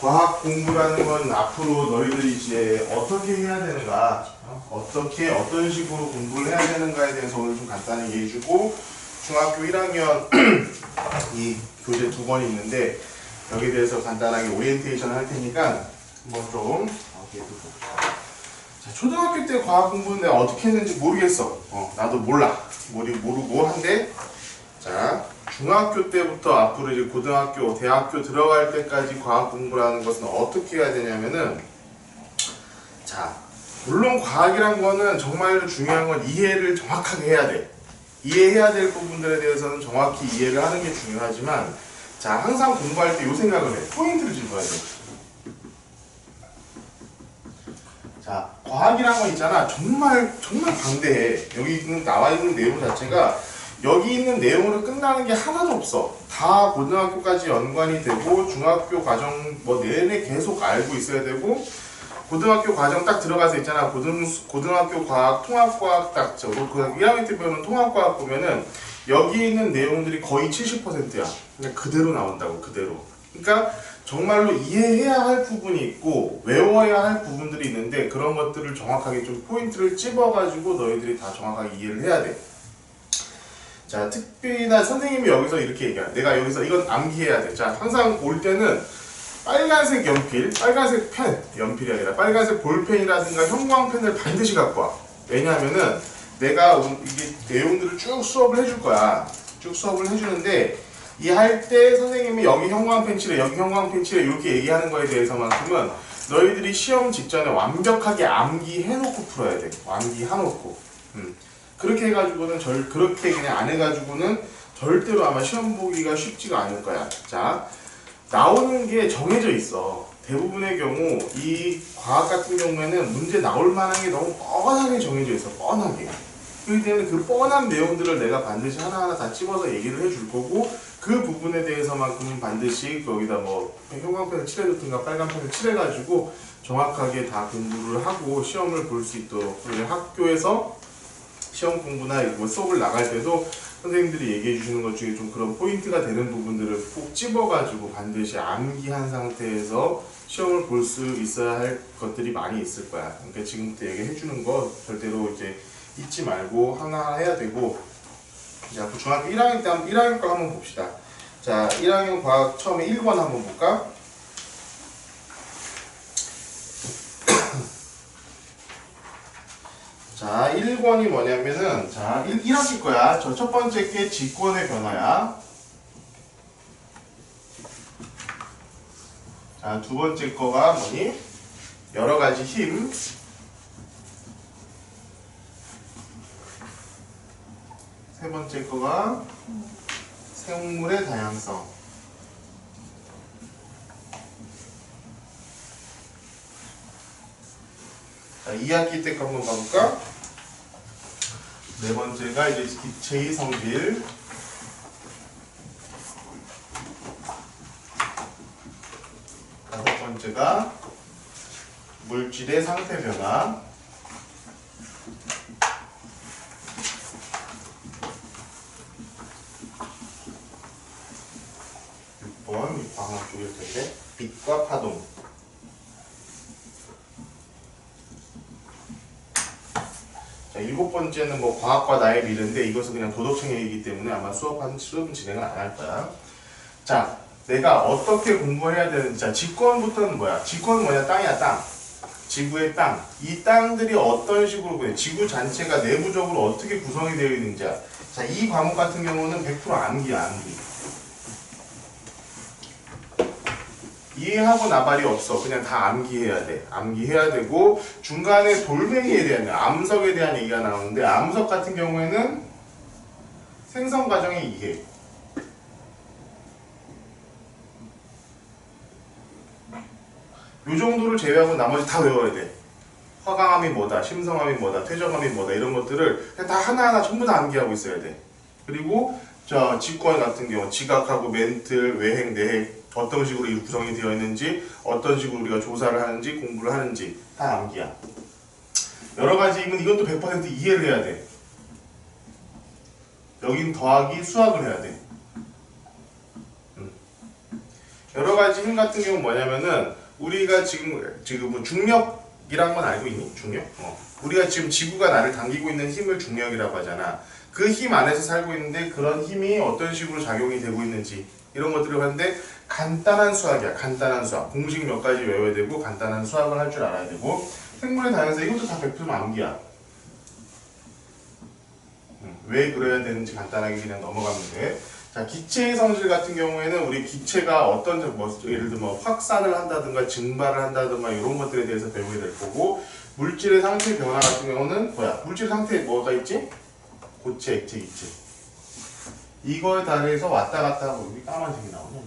과학 공부라는 건 앞으로 너희들이 이제 어떻게 해야 되는가, 어떤 식으로 공부를 해야 되는가에 대해서 오늘 좀 간단히 얘기해주고, 중학교 1학년 이 교재 2권이 있는데 여기에 대해서 간단하게 오리엔테이션 할 테니까 한번 좀 봅시다. 자, 초등학교 때 과학 공부는 내가 어떻게 했는지 모르겠어. 나도 몰라. 모르고 한데, 자, 중학교 때부터 앞으로 이제 고등학교, 대학교 들어갈 때까지 과학 공부라는 것은 어떻게 해야 되냐면은, 자, 물론 과학이란 거는 정말로 중요한 건 이해를 정확하게 해야 돼. 이해해야 될 부분들에 대해서는 정확히 이해를 하는 게 중요하지만, 자, 항상 공부할 때 이 생각을 해. 포인트를 짚어야 돼. 자, 과학이란 거 있잖아. 정말 방대해. 여기 나와 있는 내용 자체가 여기 있는 내용으로 끝나는 게 하나도 없어. 다 고등학교까지 연관이 되고 중학교 과정 뭐 내내 계속 알고 있어야 되고, 고등학교 과정 딱 들어가서 있잖아. 고등학교 과학, 통합과학 딱 저거 1학년 때 배우는 통합과학 보면은 여기 있는 내용들이 거의 70%야. 그냥 그대로 나온다고, 그대로. 그러니까 정말로 이해해야 할 부분이 있고 외워야 할 부분들이 있는데, 그런 것들을 정확하게 좀 포인트를 찝어가지고 너희들이 다 정확하게 이해를 해야 돼. 자, 특히나 선생님이 여기서 이렇게 얘기해. 내가 여기서 이건 암기해야 돼. 자, 항상 올 때는 빨간색 연필, 빨간색 펜, 연필이 아니라 빨간색 볼펜이라든가 형광펜을 반드시 갖고 와. 왜냐하면은 내가 이게 내용들을 쭉 수업을 해줄 거야. 쭉 수업을 해주는데, 이 할 때 선생님이 여기 형광펜 칠해, 여기 형광펜 칠해 이렇게 얘기하는 거에 대해서만큼은 너희들이 시험 직전에 완벽하게 암기해놓고 풀어야 돼. 암기해놓고. 그렇게 해가지고는 그렇게 그냥 안 해가지고는 절대로 아마 시험 보기가 쉽지가 않을 거야. 자, 나오는 게 정해져 있어. 대부분의 경우 이 과학 같은 경우에는 문제 나올 만한 게 너무 뻔하게 정해져 있어. 뻔하게. 그렇기 때문에 그 뻔한 내용들을 내가 반드시 하나하나 다 집어서 얘기를 해줄 거고, 그 부분에 대해서만큼은 반드시 거기다 뭐 형광펜을 칠해줬든가 빨간펜을 칠해가지고 정확하게 다 공부를 하고 시험을 볼 수 있도록. 학교에서 시험 공부나 뭐 수업을 나갈 때도 선생님들이 얘기해 주시는 것 중에 좀 그런 포인트가 되는 부분들을 꼭 집어가지고 반드시 암기한 상태에서 시험을 볼 수 있어야 할 것들이 많이 있을 거야. 그러니까 지금부터 얘기해 주는 거 절대로 이제 잊지 말고 하나하나 해야 되고. 자, 중학교 1학년 때 1학년 거 한번 봅시다. 자, 1학년 과학 처음에 1권 한번 볼까? 자, 1권이 뭐냐면은, 자, 1학기 거야. 저 첫 번째 게 직권의 변화야. 자, 두 번째 거가 뭐니? 여러 가지 힘. 세 번째 거가 생물의 다양성. 자, 2학기 때 거 한번 봐볼까? 네 번째가 이제 기체의 성질. 다섯 번째가 물질의 상태 변화. 광학 쪽일 텐데, 빛과 파동. 자, 7번째는 뭐 과학과 나의 미래인데, 이것은 그냥 도덕청약이기 때문에 아마 수업은 진행을 안 할 거야. 자, 내가 어떻게 공부해야 되는지. 자, 직권부터는 뭐야? 직권은 뭐냐? 땅이야, 땅. 지구의 땅. 이 땅들이 어떤 식으로 구해? 지구 전체가 내부적으로 어떻게 구성이 되어 있는지. 자, 이 과목 같은 경우는 100% 암기야, 암기. 이해하고 나발이 없어. 그냥 다 암기해야 돼. 암기해야 되고, 중간에 돌멩이에 대한, 암석에 대한 얘기가 나오는데, 암석 같은 경우에는 생성 과정의 이해. 요 정도를 제외하고 나머지 다 외워야 돼. 화강암이 뭐다, 심성암이 뭐다, 퇴적암이 뭐다, 이런 것들을 그냥 다 하나하나 전부 다 암기하고 있어야 돼. 그리고 저 직권 같은 경우 지각하고 멘틀, 외행, 내행 어떤 식으로 이 구성이 되어 있는지, 어떤 식으로 우리가 조사를 하는지, 공부를 하는지 다 암기야. 여러 가지이면 이것도 100% 이해를 해야 돼. 여긴 더하기 수학을 해야 돼. 여러 가지 힘 같은 경우는 뭐냐면은 우리가 지금 뭐 중력이란 건 알고 있니? 중력? 우리가 지금 지구가 나를 당기고 있는 힘을 중력이라고 하잖아. 그 힘 안에서 살고 있는데 그런 힘이 어떤 식으로 작용이 되고 있는지 이런 것들을 하는데 간단한 수학이야. 간단한 수학. 공식 몇 가지 외워야 되고 간단한 수학을 할 줄 알아야 되고 생물의 다양성 이것도 다 100% 암기야. 왜 그래야 되는지 간단하게 그냥 넘어가면 돼. 자, 기체의 성질 같은 경우에는 우리 기체가 어떤 예를 들면 뭐 확산을 한다든가 증발을 한다든가 이런 것들에 대해서 배우게 될 거고 물질의 상태 변화 같은 경우는 뭐야? 물질 상태에 뭐가 있지? 고체, 액체, 기체. 이거에 달해서 왔다 갔다 하고 여기 까만색이 나오네.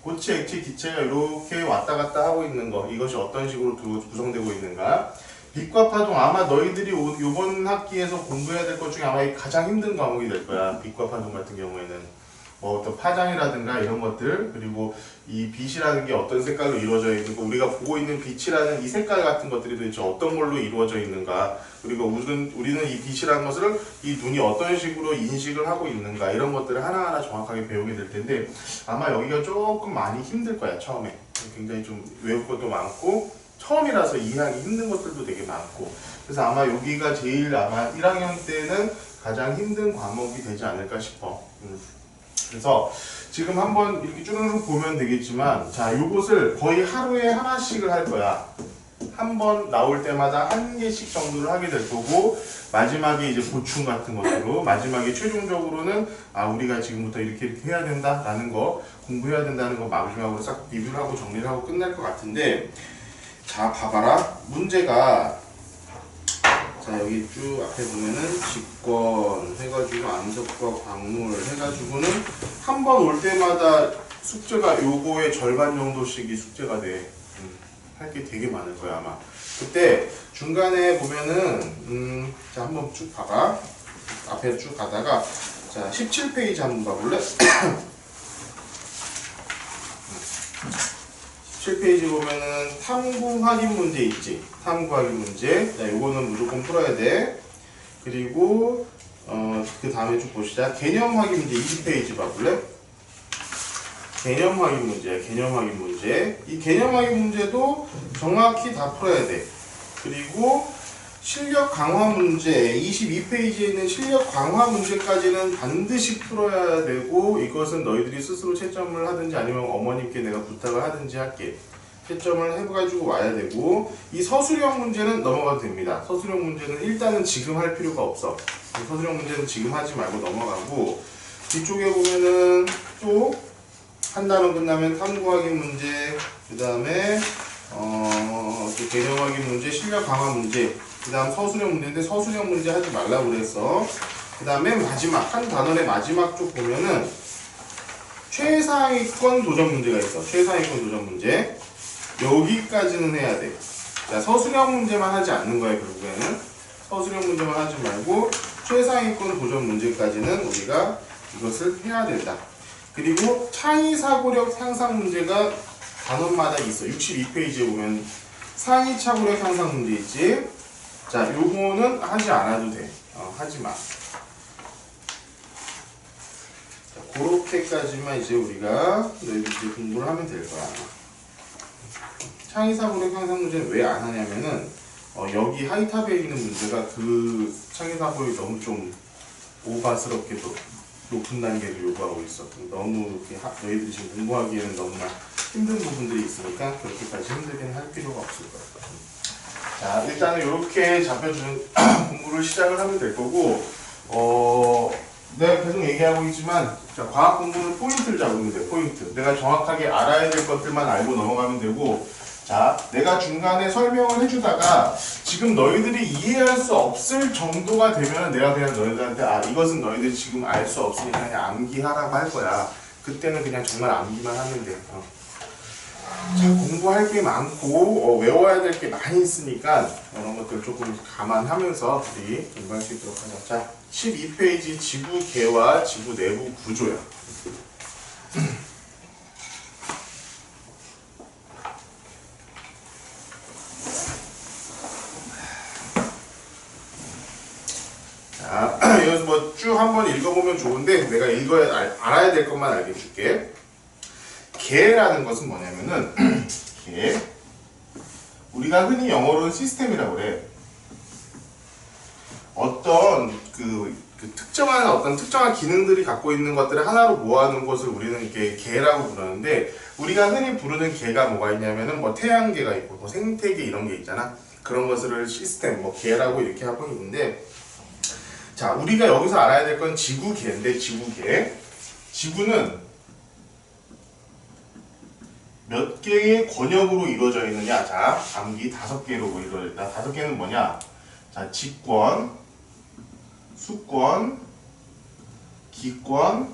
고체, 액체, 기체가 이렇게 왔다 갔다 하고 있는 거 이것이 어떤 식으로 구성되고 있는가? 빛과 파동 아마 너희들이 이번 학기에서 공부해야 될 것 중에 아마 가장 힘든 과목이 될 거야. 빛과 파동 같은 경우에는 뭐 어떤 파장이라든가 이런 것들 그리고 이 빛이라는 게 어떤 색깔로 이루어져 있는가 우리가 보고 있는 빛이라는 이 색깔 같은 것들이 도대체 어떤 걸로 이루어져 있는가 그리고 우리는 이 빛이라는 것을 이 눈이 어떤 식으로 인식을 하고 있는가 이런 것들을 하나하나 정확하게 배우게 될 텐데 아마 여기가 조금 많이 힘들 거야. 처음에 굉장히 좀 외울 것도 많고 처음이라서 이해하기 힘든 것들도 되게 많고 그래서 아마 여기가 제일 아마 1학년 때는 가장 힘든 과목이 되지 않을까 싶어. 그래서 지금 한번 이렇게 쭈르륵 보면 되겠지만 자 요것을 거의 하루에 하나씩을 할 거야. 한 번 나올 때마다 한 개씩 정도를 하게 될 거고 마지막에 이제 보충 같은 것으로 마지막에 최종적으로는 아 우리가 지금부터 이렇게 해야 된다라는 거 공부해야 된다는 거 마지막으로 싹 리뷰를 하고 정리를 하고 끝날 것 같은데 자 봐봐라 문제가 자 여기 쭉 앞에 보면은 직권 해가지고 암석과 광물 해가지고는 한 번 올 때마다 숙제가 요거의 절반 정도씩이 숙제가 돼. 할 게 되게 많을 거야 아마. 그때 중간에 보면은 자 한번 쭉 봐봐. 앞에 쭉 가다가 자 17페이지 한번 봐볼래? 17페이지 보면은 탐구 확인 문제 있지? 탐구 확인 문제. 자, 요거는 무조건 풀어야 돼. 그리고 그 다음에 쭉 보시자. 개념 확인 문제 20페이지 봐볼래? 개념 확인 문제야. 개념 확인 문제. 이 개념 확인 문제도 정확히 다 풀어야 돼. 그리고 실력 강화 문제 22페이지에 있는 실력 강화 문제까지는 반드시 풀어야 되고 이것은 너희들이 스스로 채점을 하든지 아니면 어머님께 내가 부탁을 하든지 할게. 채점을 해가지고 와야 되고 이 서술형 문제는 넘어가도 됩니다. 서술형 문제는 일단은 지금 할 필요가 없어. 서술형 문제는 지금 하지 말고 넘어가고 뒤쪽에 보면은 또 한 단원 끝나면 탐구 확인 문제 그 다음에 또 개념 확인 문제 실력 강화 문제 그 다음 서술형 문제인데 서술형 문제 하지 말라고 그랬어. 그 다음에 마지막 한 단원의 마지막 쪽 보면은 최상위권 도전 문제가 있어. 최상위권 도전 문제 여기까지는 해야 돼. 자 서술형 문제만 하지 않는 거야. 결국에는 서술형 문제만 하지 말고 최상위권 도전 문제까지는 우리가 이것을 해야 된다. 그리고 창의사고력 향상 문제가 단원마다 있어. 62페이지에 보면 상위차고력 향상 문제 있지. 자, 요거는 하지 않아도 돼. 하지 마. 자, 그렇게까지만 이제 우리가 너희들이 공부를 하면 될 거야. 창의사고력 향상 문제는 왜 안 하냐면은 여기 하이탑에 있는 문제가 그 창의사고력이 너무 좀 오바스럽게도 높은 단계를 요구하고 있어. 너무 이렇게 너희들이 지금 공부하기에는 너무나 힘든 부분들이 있으니까 그렇게까지 힘들게는 할 필요가 없을 거야. 자, 일단은 이렇게 잡혀주는 공부를 시작을 하면 될 거고, 내가 계속 얘기하고 있지만, 자, 과학 공부는 포인트를 잡으면 돼, 포인트. 내가 정확하게 알아야 될 것들만 알고 넘어가면 되고, 자, 내가 중간에 설명을 해주다가 지금 너희들이 이해할 수 없을 정도가 되면 내가 그냥 너희들한테 아 이것은 너희들이 지금 알 수 없으니까 그냥 암기하라고 할 거야. 그때는 그냥 정말 암기만 하면 돼. 자, 공부할 게 많고 외워야 될 게 많이 있으니까 이런 것들 조금 감안하면서 우리 공부할 수 있도록 하자. 자, 12페이지 지구계와 지구 내부 구조야. 여기서 뭐 쭉 한번 읽어보면 좋은데 내가 알아야 될 것만 알려줄게. 개라는 것은 뭐냐면은 개. 우리가 흔히 영어로는 시스템이라고 그래. 어떤 특정한 기능들이 갖고 있는 것들을 하나로 모아놓은 것을 우리는 이렇게 개라고 부르는데, 우리가 흔히 부르는 개가 뭐가 있냐면은 뭐 태양계가 있고 뭐 생태계 이런 게 있잖아. 그런 것을 시스템, 뭐 개라고 이렇게 하고 있는데, 자, 우리가 여기서 알아야 될 건 지구개인데, 지구개. 지구는 몇 개의 권역으로 이루어져 있느냐? 자, 암기 5개로 이루어져 있다. 5개는 뭐냐? 자, 직권, 수권, 기권,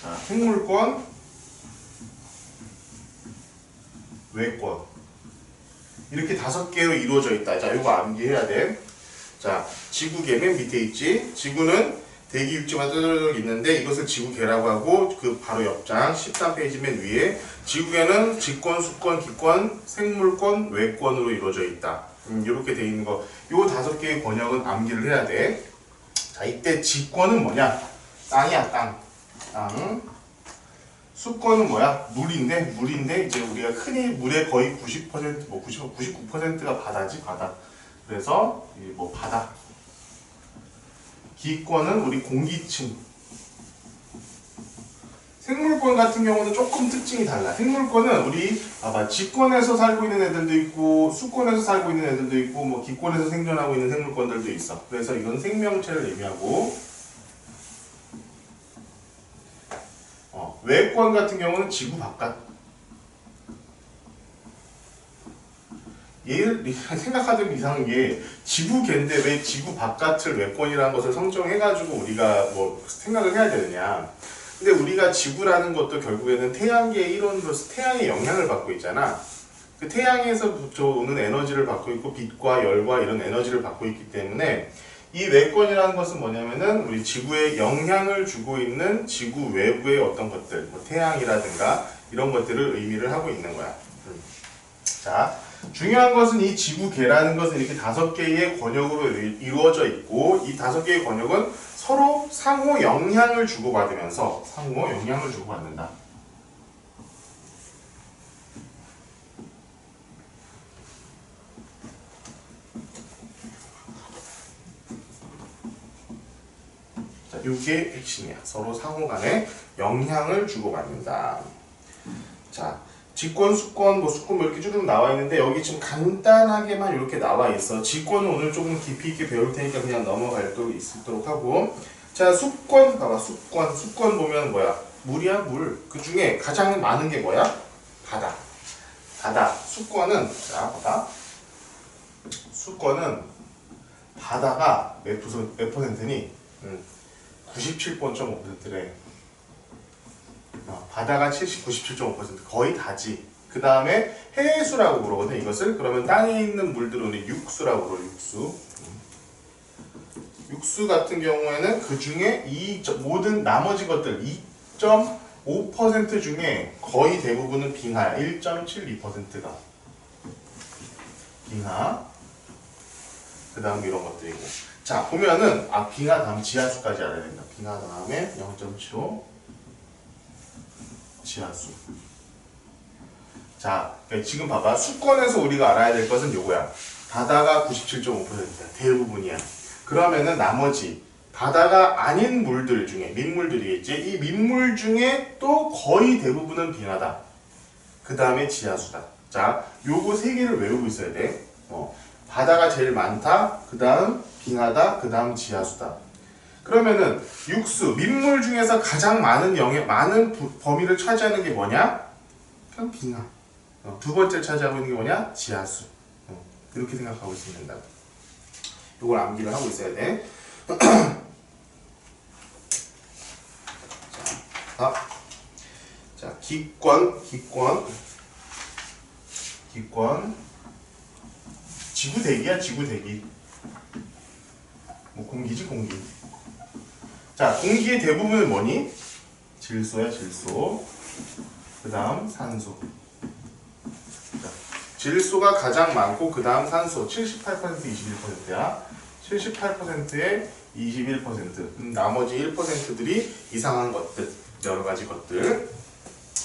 자, 생물권, 외권. 이렇게 5개로 이루어져 있다. 자, 이거 암기해야 돼. 자, 지구개 맨 밑에 있지. 지구는 대기 육지만 뚜드러져 있는데 이것을 지구개라고 하고, 그 바로 옆장 13페이지 맨 위에 지구개는 직권, 수권, 기권, 생물권, 외권으로 이루어져 있다. 이렇게 돼 있는 거. 요 5개의 권역은 암기를 해야 돼. 자, 이때 직권은 뭐냐? 땅이야, 땅. 땅. 수권은 뭐야? 물인데 이제 우리가 흔히 물의 거의 90%, 뭐 99%가 바다지, 바다. 그래서 뭐 바다. 기권은 우리 공기층. 생물권 같은 경우는 조금 특징이 달라. 생물권은 우리 직권에서 살고 있는 애들도 있고, 수권에서 살고 있는 애들도 있고, 뭐 기권에서 생존하고 있는 생물권들도 있어. 그래서 이건 생명체를 의미하고, 외권 같은 경우는 지구 바깥. 얘를 생각하던 이상한 게, 지구계인데 왜 지구 바깥을 외권이라는 것을 성정해가지고 우리가 뭐 생각을 해야 되느냐. 근데 우리가 지구라는 것도 결국에는 태양계의 일원으로서 태양의 영향을 받고 있잖아. 그 태양에서 오는 에너지를 받고 있고, 빛과 열과 이런 에너지를 받고 있기 때문에, 이 외권이라는 것은 뭐냐면은 우리 지구에 영향을 주고 있는 지구 외부의 어떤 것들, 뭐 태양이라든가 이런 것들을 의미를 하고 있는 거야. 자, 중요한 것은 이 지구계라는 것은 이렇게 5개의 권역으로 이루어져 있고, 이 5개의 권역은 서로 상호 영향을 주고받으면서 상호 영향을 주고받는다. 자, 이게 핵심이야. 서로 상호 간에 영향을 주고받는다. 자, 직권, 수권, 뭐 수권 뭐 이렇게 쭉 나와 있는데, 여기 지금 간단하게만 이렇게 나와 있어. 직권은 오늘 조금 깊이 있게 배울 테니까 그냥 넘어갈 수 있도록 하고. 자, 수권 봐봐. 수권 보면 뭐야? 물이야, 물. 그 중에 가장 많은 게 뭐야? 바다. 수권은, 자, 봐봐. 수권은 바다가 몇 퍼센트니? 97.5%래. 바다가 97.5%, 거의 다지. 그 다음에 해수라고 그러거든, 이것을. 그러면 땅에 있는 물들은 육수라고 그러, 육수. 육수 같은 경우에는 그 중에 모든 나머지 것들 2.5% 중에 거의 대부분은 빙하야. 1.72%가 빙하. 그 다음 이런 것들이고. 자, 보면은 빙하 다음 지하수까지 알아야 된다. 빙하 다음에 0.75 지하수. 자, 지금 봐봐. 수권에서 우리가 알아야 될 것은 요거야. 바다가 97.5%야. 대부분이야. 그러면은 나머지 바다가 아닌 물들 중에, 민물들이겠지. 이 민물 중에 또 거의 대부분은 빙하다. 그 다음에 지하수다. 자, 요거 3개를 외우고 있어야 돼. 바다가 제일 많다. 그 다음 빙하다. 그 다음 지하수다. 그러면은 육수, 민물 중에서 가장 많은 범위를 차지하는 게 뭐냐? 그냥 빙하. 두 번째 차지하고 있는 게 뭐냐? 지하수. 이렇게 생각하고 있으면 된다. 이걸 암기를 하고 있어야 돼. 자, 기권. 지구대기야, 지구대기. 뭐 공기지, 공기. 자, 공기의 대부분은 뭐니? 질소야, 질소. 그 다음 산소. 자, 질소가 가장 많고 그 다음 산소 78% 21%야. 78%에 21%. 나머지 1%들이 이상한 것들, 여러 가지 것들.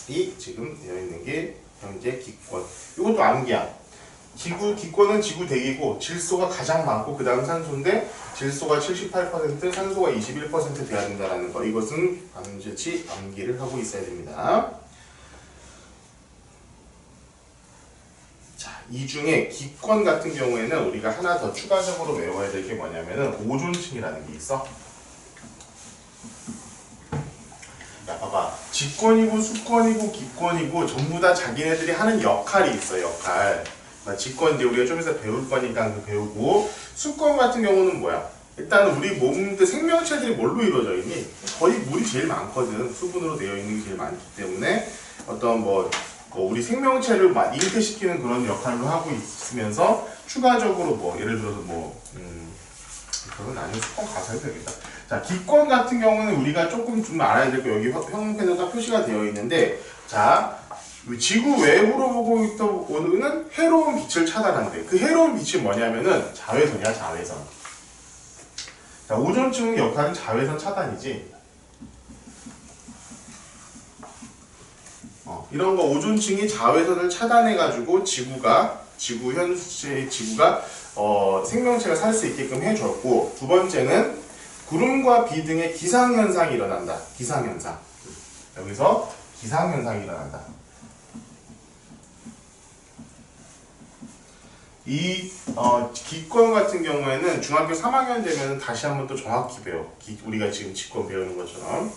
지금 되어 있는 게 현재 기권. 이것도 암기야. 기권은 지구 대기고 질소가 가장 많고 그 다음 산소인데 질소가 78%, 산소가 21% 돼야 된다는 거. 이것은 반드시 암기를 하고 있어야 됩니다. 자, 이 중에 기권 같은 경우에는 우리가 하나 더 추가적으로 외워야 될 게 뭐냐면은 오존층이라는 게 있어. 야, 봐봐. 직권이고 수권이고 기권이고 전부 다 자기네들이 하는 역할이 있어, 역할. 직권 이제 우리가 좀 있어 배울 거니까 그 배우고, 수권 같은 경우는 뭐야? 일단 우리 몸 생명체들이 뭘로 이루어져 있니? 거의 물이 제일 많거든. 수분으로 되어 있는 게 제일 많기 때문에 어떤 우리 생명체를 잉태시키는 그런 역할을 하고 있으면서 추가적으로 예를 들어서 그건 아니면 수권 가서 해도 되겠다. 자, 기권 같은 경우는 우리가 조금 좀 알아야 될 거, 여기 형편에다 표시가 되어 있는데, 자, 지구 외부로부터 오는 해로운 빛을 차단한대. 그 해로운 빛이 뭐냐면은 자외선이야, 자외선. 자, 오존층의 역할은 자외선 차단이지. 이런 거 오존층이 자외선을 차단해가지고 지구가 생명체가 살 수 있게끔 해줬고, 두 번째는 구름과 비 등의 기상현상이 일어난다. 기상현상. 여기서 기상현상이 일어난다. 이 기권 같은 경우에는 중학교 3학년 되면 다시 한번 또 정확히 배워. 우리가 지금 직권 배우는 것처럼.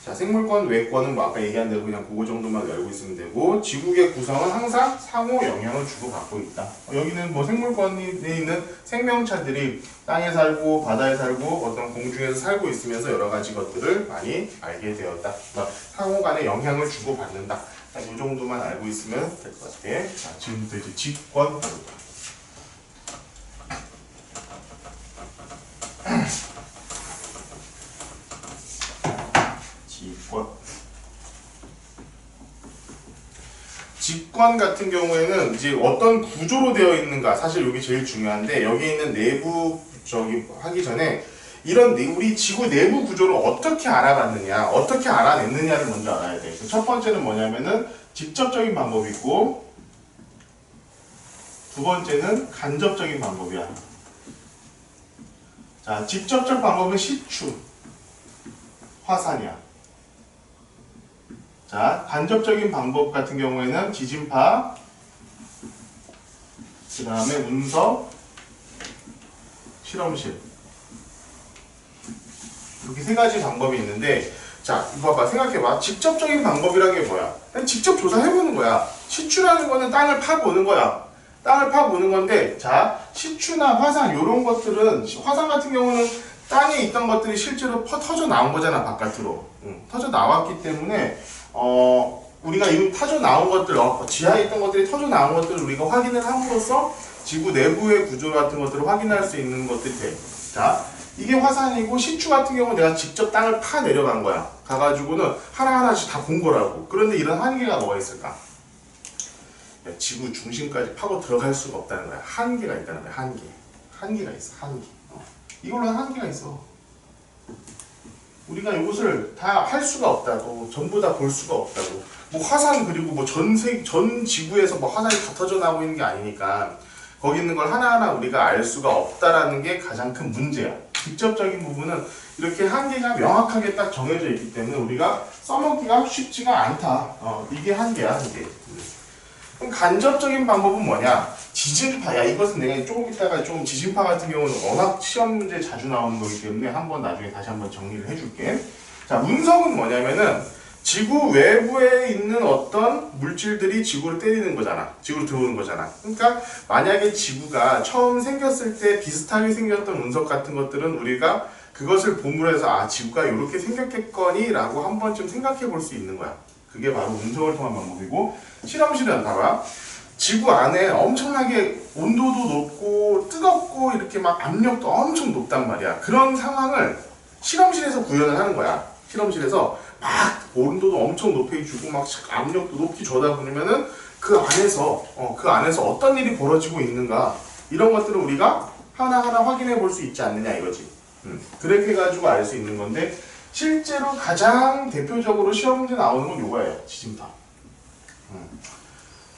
자, 생물권, 외권은 아까 얘기한 대로 그냥 그거 정도만 알고 있으면 되고, 지구의 구성은 항상 상호 영향을 주고받고 있다. 여기는 생물권에 있는 생명체들이 땅에 살고 바다에 살고 어떤 공중에서 살고 있으면서 여러 가지 것들을 많이 알게 되었다. 상호 간에 영향을 주고받는다. 이 정도만 알고 있으면 될 것 같아. 자, 지금부터 이제 직권. 직권 같은 경우에는 이제 어떤 구조로 되어 있는가, 사실 이게 제일 중요한데, 여기 있는 내부 하기 전에 우리 지구 내부 구조를 어떻게 알아봤느냐, 어떻게 알아냈느냐를 먼저 알아야 돼. 첫 번째는 뭐냐면은 직접적인 방법이 있고, 두 번째는 간접적인 방법이야. 자, 직접적 방법은 시추, 화산이야. 자, 간접적인 방법 같은 경우에는 지진파, 그 다음에 운석, 실험실. 이렇게 세 가지 방법이 있는데, 자, 이거 봐봐. 생각해봐. 직접적인 방법이란 게 뭐야? 그냥 직접 조사해보는 거야. 시추라는 거는 땅을 파보는 거야. 땅을 파보는 건데, 자, 시추나 화산, 이런 것들은, 화산 같은 경우는 땅에 있던 것들이 실제로 터져 나온 거잖아, 바깥으로. 터져 나왔기 때문에, 우리가 이 터져 나온 것들, 지하에 있던 것들이 터져 나온 것들을 우리가 확인을 함으로써 지구 내부의 구조 같은 것들을 확인할 수 있는 것들이 돼. 자, 이게 화산이고, 시추 같은 경우는 내가 직접 땅을 파 내려간 거야. 가가지고는 하나하나씩 다 본 거라고. 그런데 이런 한계가 뭐가 있을까? 야, 지구 중심까지 파고 들어갈 수가 없다는 거야. 한계가 있다는 거야. 한계가 있어. 한계. 이걸로 한계가 있어. 우리가 이것을 다 할 수가 없다고, 전부 다 볼 수가 없다고. 화산, 그리고 전 지구에서 화산이 다 터져 나오고 있는 게 아니니까 거기 있는 걸 하나하나 우리가 알 수가 없다라는 게 가장 큰 문제야. 직접적인 부분은 이렇게 한계가 명확하게 딱 정해져 있기 때문에 우리가 써먹기가 쉽지가 않다. 이게 한계야, 한계. 그럼 간접적인 방법은 뭐냐? 지진파야. 이것은 내가 조금 이따가 좀 지진파 같은 경우는 워낙 시험 문제 자주 나오는 거기 때문에 나중에 다시 한번 정리를 해줄게. 자, 운석은 뭐냐면은 지구 외부에 있는 어떤 물질들이 지구를 때리는 거잖아. 지구로 들어오는 거잖아. 그러니까 만약에 지구가 처음 생겼을 때 비슷하게 생겼던 운석 같은 것들은 우리가 그것을 봄으로 해서 지구가 이렇게 생겼겠거니 라고 한 번쯤 생각해 볼 수 있는 거야. 그게 바로 운석을 통한 방법이고, 실험실은 봐봐. 지구 안에 엄청나게 온도도 높고 뜨겁고 이렇게 압력도 엄청 높단 말이야. 그런 상황을 실험실에서 구현을 하는 거야. 실험실에서 온도도 엄청 높이 주고 압력도 높이 줘다 보면은 그 안에서 어떤 일이 벌어지고 있는가, 이런 것들을 우리가 하나하나 확인해 볼 수 있지 않느냐 이거지. 그렇게 해가지고 알 수 있는 건데, 실제로 가장 대표적으로 시험 문제 나오는 건 요거예요. 지진파.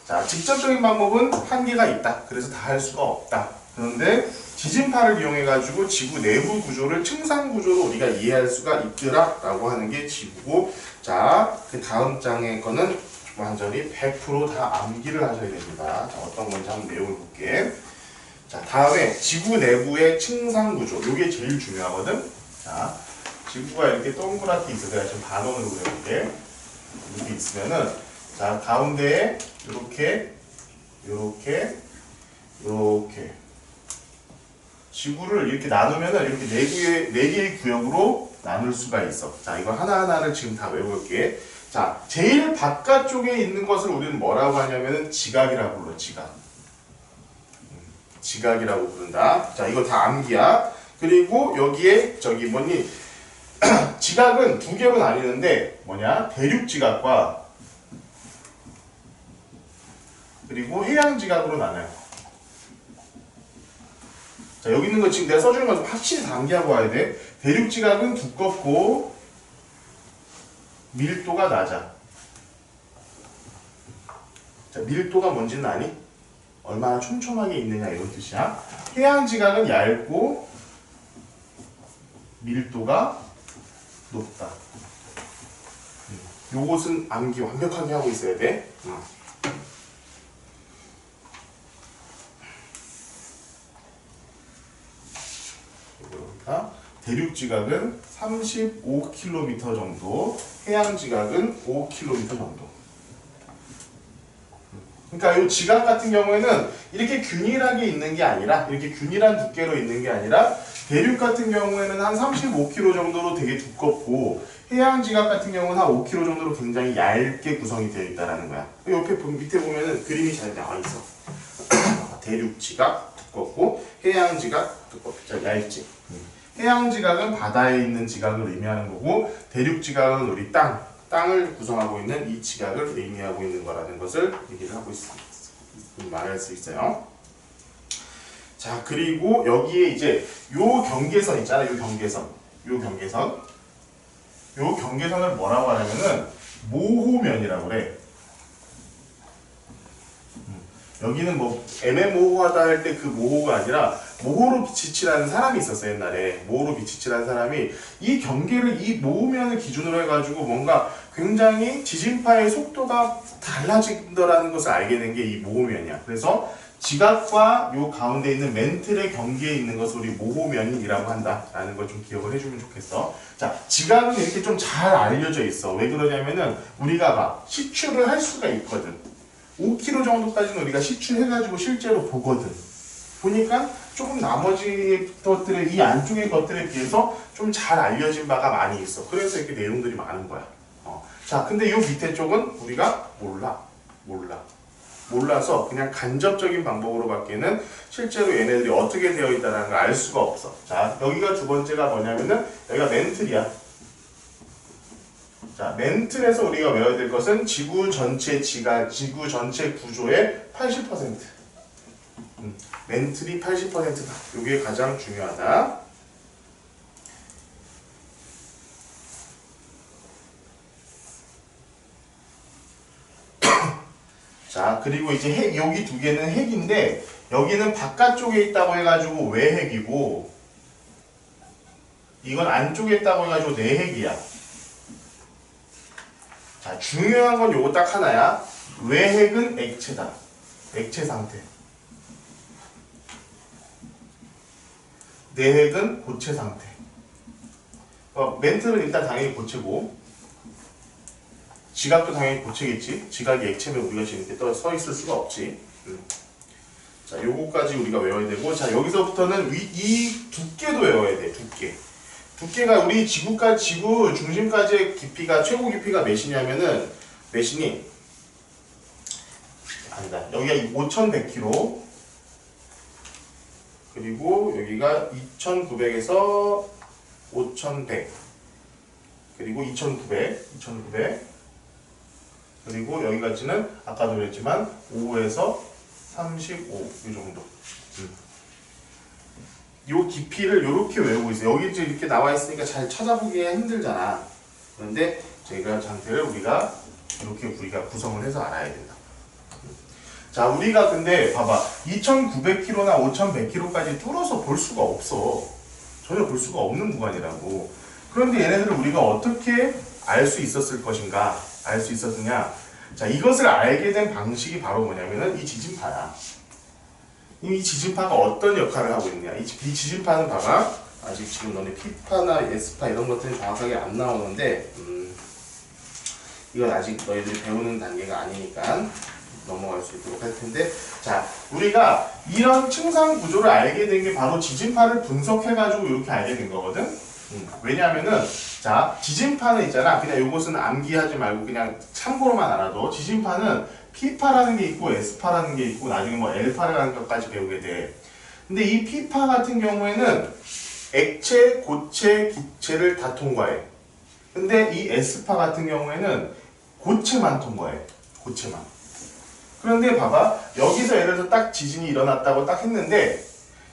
자, 직접적인 방법은 한계가 있다. 그래서 다 할 수가 없다. 그런데 지진파를 이용해가지고 지구 내부 구조를 층상 구조로 우리가 이해할 수가 있더라 라고 하는 게 지구고, 자, 그 다음 장의 거는 완전히 100% 다 암기를 하셔야 됩니다. 자, 어떤 건지 한번 내용을 볼게. 자, 다음에 지구 내부의 층상 구조. 요게 제일 중요하거든. 자, 지구가 이렇게 동그랗게 있어. 내가 지금 반원으로 그려볼게. 이렇게 있으면은, 자, 가운데에 요렇게, 요렇게, 요렇게. 지구를 이렇게 나누면은 이렇게 네 개의 구역으로 나눌 수가 있어. 자, 이거 하나하나를 지금 다 외워볼게. 자, 제일 바깥쪽에 있는 것을 우리는 뭐라고 하냐면은 지각이라고 불러, 지각. 지각이라고 부른다. 자, 이거 다 암기야. 그리고 여기에 저기 뭐니 지각은 두 개로 나뉘는데 뭐냐? 대륙 지각과 그리고 해양 지각으로 나눠요. 자, 여기 있는 거 지금 내가 써주는 거 확실히 다 암기하고 와야 돼. 대륙 지각은 두껍고 밀도가 낮아. 자, 밀도가 뭔지는 아니? 얼마나 촘촘하게 있느냐 이런 뜻이야. 해양 지각은 얇고 밀도가 높다. 요것은 암기 완벽하게 하고 있어야 돼. 대륙 지각은 35km 정도, 해양 지각은 5km 정도. 그러니까 이 지각 같은 경우에는 이렇게 균일하게 있는 게 아니라, 이렇게 균일한 두께로 있는 게 아니라, 대륙 같은 경우에는 한 35km 정도로 되게 두껍고, 해양 지각 같은 경우는 한 5km 정도로 굉장히 얇게 구성이 되어 있다는 거야. 옆에 밑에 보면은 그림이 잘 나와 있어. 대륙 지각 두껍고, 해양 지각 두껍고, 얇지. 해양 지각은 바다에 있는 지각을 의미하는 거고, 대륙 지각은 우리 땅을 구성하고 있는 이 지각을 의미하고 있는 거라는 것을 얘기를 하고 말할 수 있어요. 자, 그리고 여기에 이제 요 경계선 있잖아요. 요 경계선을 뭐라고 하냐면은 모호면이라고 그래. 여기는 뭐 애매모호하다 할 때 그 모호가 아니라 모호로 빛이 칠하는 사람이 있었어요. 옛날에 모호로 빛이 칠하는 사람이 이 경계를, 이 모호면을 기준으로 해가지고 뭔가 굉장히 지진파의 속도가 달라진다라는 것을 알게 된 게 이 모호면이야. 그래서 지각과 요 가운데 있는 멘틀의 경계에 있는 것을 우리 모호면이라고 한다라는 걸 좀 기억을 해주면 좋겠어. 자, 지각은 이렇게 좀 잘 알려져 있어. 왜 그러냐면은 우리가 시추를 할 수가 있거든. 5km 정도까지는 우리가 시추해가지고 실제로 보거든. 보니까 조금 나머지 것들의, 이 안쪽의 것들에 비해서 좀 잘 알려진 바가 많이 있어. 그래서 이렇게 내용들이 많은 거야. 자, 근데 이 밑에 쪽은 우리가 몰라서 그냥 간접적인 방법으로밖에는 실제로 얘네들이 어떻게 되어 있다는 걸 알 수가 없어. 자, 여기가 두 번째가 뭐냐면은 여기가 멘틀이야. 자, 멘틀에서 우리가 외워야 될 것은 지구 전체 지각, 지구 전체 구조의 80%. 멘틀이 80%다. 이게 가장 중요하다. 자, 그리고 이제 여기 두 개는 핵인데, 여기는 바깥쪽에 있다고 해가지고 외핵이고, 이건 안쪽에 있다고 해가지고 내핵이야. 자, 중요한 건 요거 딱 하나야. 외핵은 액체다. 액체 상태. 내핵은 고체 상태. 멘틀은 일단 당연히 고체고, 지각도 당연히 고체겠지. 지각이 액체면 우리가 지금 이렇게 서 있을 수가 없지. 자, 요거까지 우리가 외워야 되고, 자, 여기서부터는 이 두께도 외워야 돼. 두께가 우리 지구 중심까지의 깊이가, 최고 깊이가 몇이냐면은, 아니다. 여기가 5100km, 그리고 여기가 2900에서 5100, 그리고 2900, 그리고 여기까지는 아까도 그랬지만 5에서 35, 이 정도. 요 깊이를 이렇게 외우고 있어요. 여기 이렇게 나와 있으니까 잘 찾아보기가 힘들잖아. 그런데 저희가 상태를 우리가 이렇게 우리가 구성을 해서 알아야 된다. 자, 우리가 근데 봐봐. 2,900km나 5,100km까지 뚫어서 볼 수가 없어. 전혀 볼 수가 없는 구간이라고. 그런데 얘네들을 우리가 어떻게 알 수 있었을 것인가? 알 수 있었느냐? 자, 이것을 알게 된 방식이 바로 뭐냐면은 이 지진파야. 이 지진파가 어떤 역할을 하고 있느냐? 이 지진파는 봐봐. 아직 지금 너네 P파나 S파 이런 것들은 정확하게 안 나오는데, 이건 아직 너희들이 배우는 단계가 아니니까 넘어갈 수 있도록 할 텐데, 자, 우리가 이런 층상 구조를 알게 된 게 바로 지진파를 분석해가지고 이렇게 알게 된 거거든? 왜냐면은, 자, 지진파는 있잖아. 그냥 요것은 암기하지 말고 그냥 참고로만 알아도, 지진파는 P파라는 게 있고 S파라는 게 있고 나중에 뭐 L파라는 것까지 배우게 돼. 근데 이 P파 같은 경우에는 액체, 고체, 기체를 다 통과해. 근데 이 S파 같은 경우에는 고체만 통과해. 고체만. 그런데 봐봐. 여기서 예를 들어서 딱 지진이 일어났다고 딱 했는데,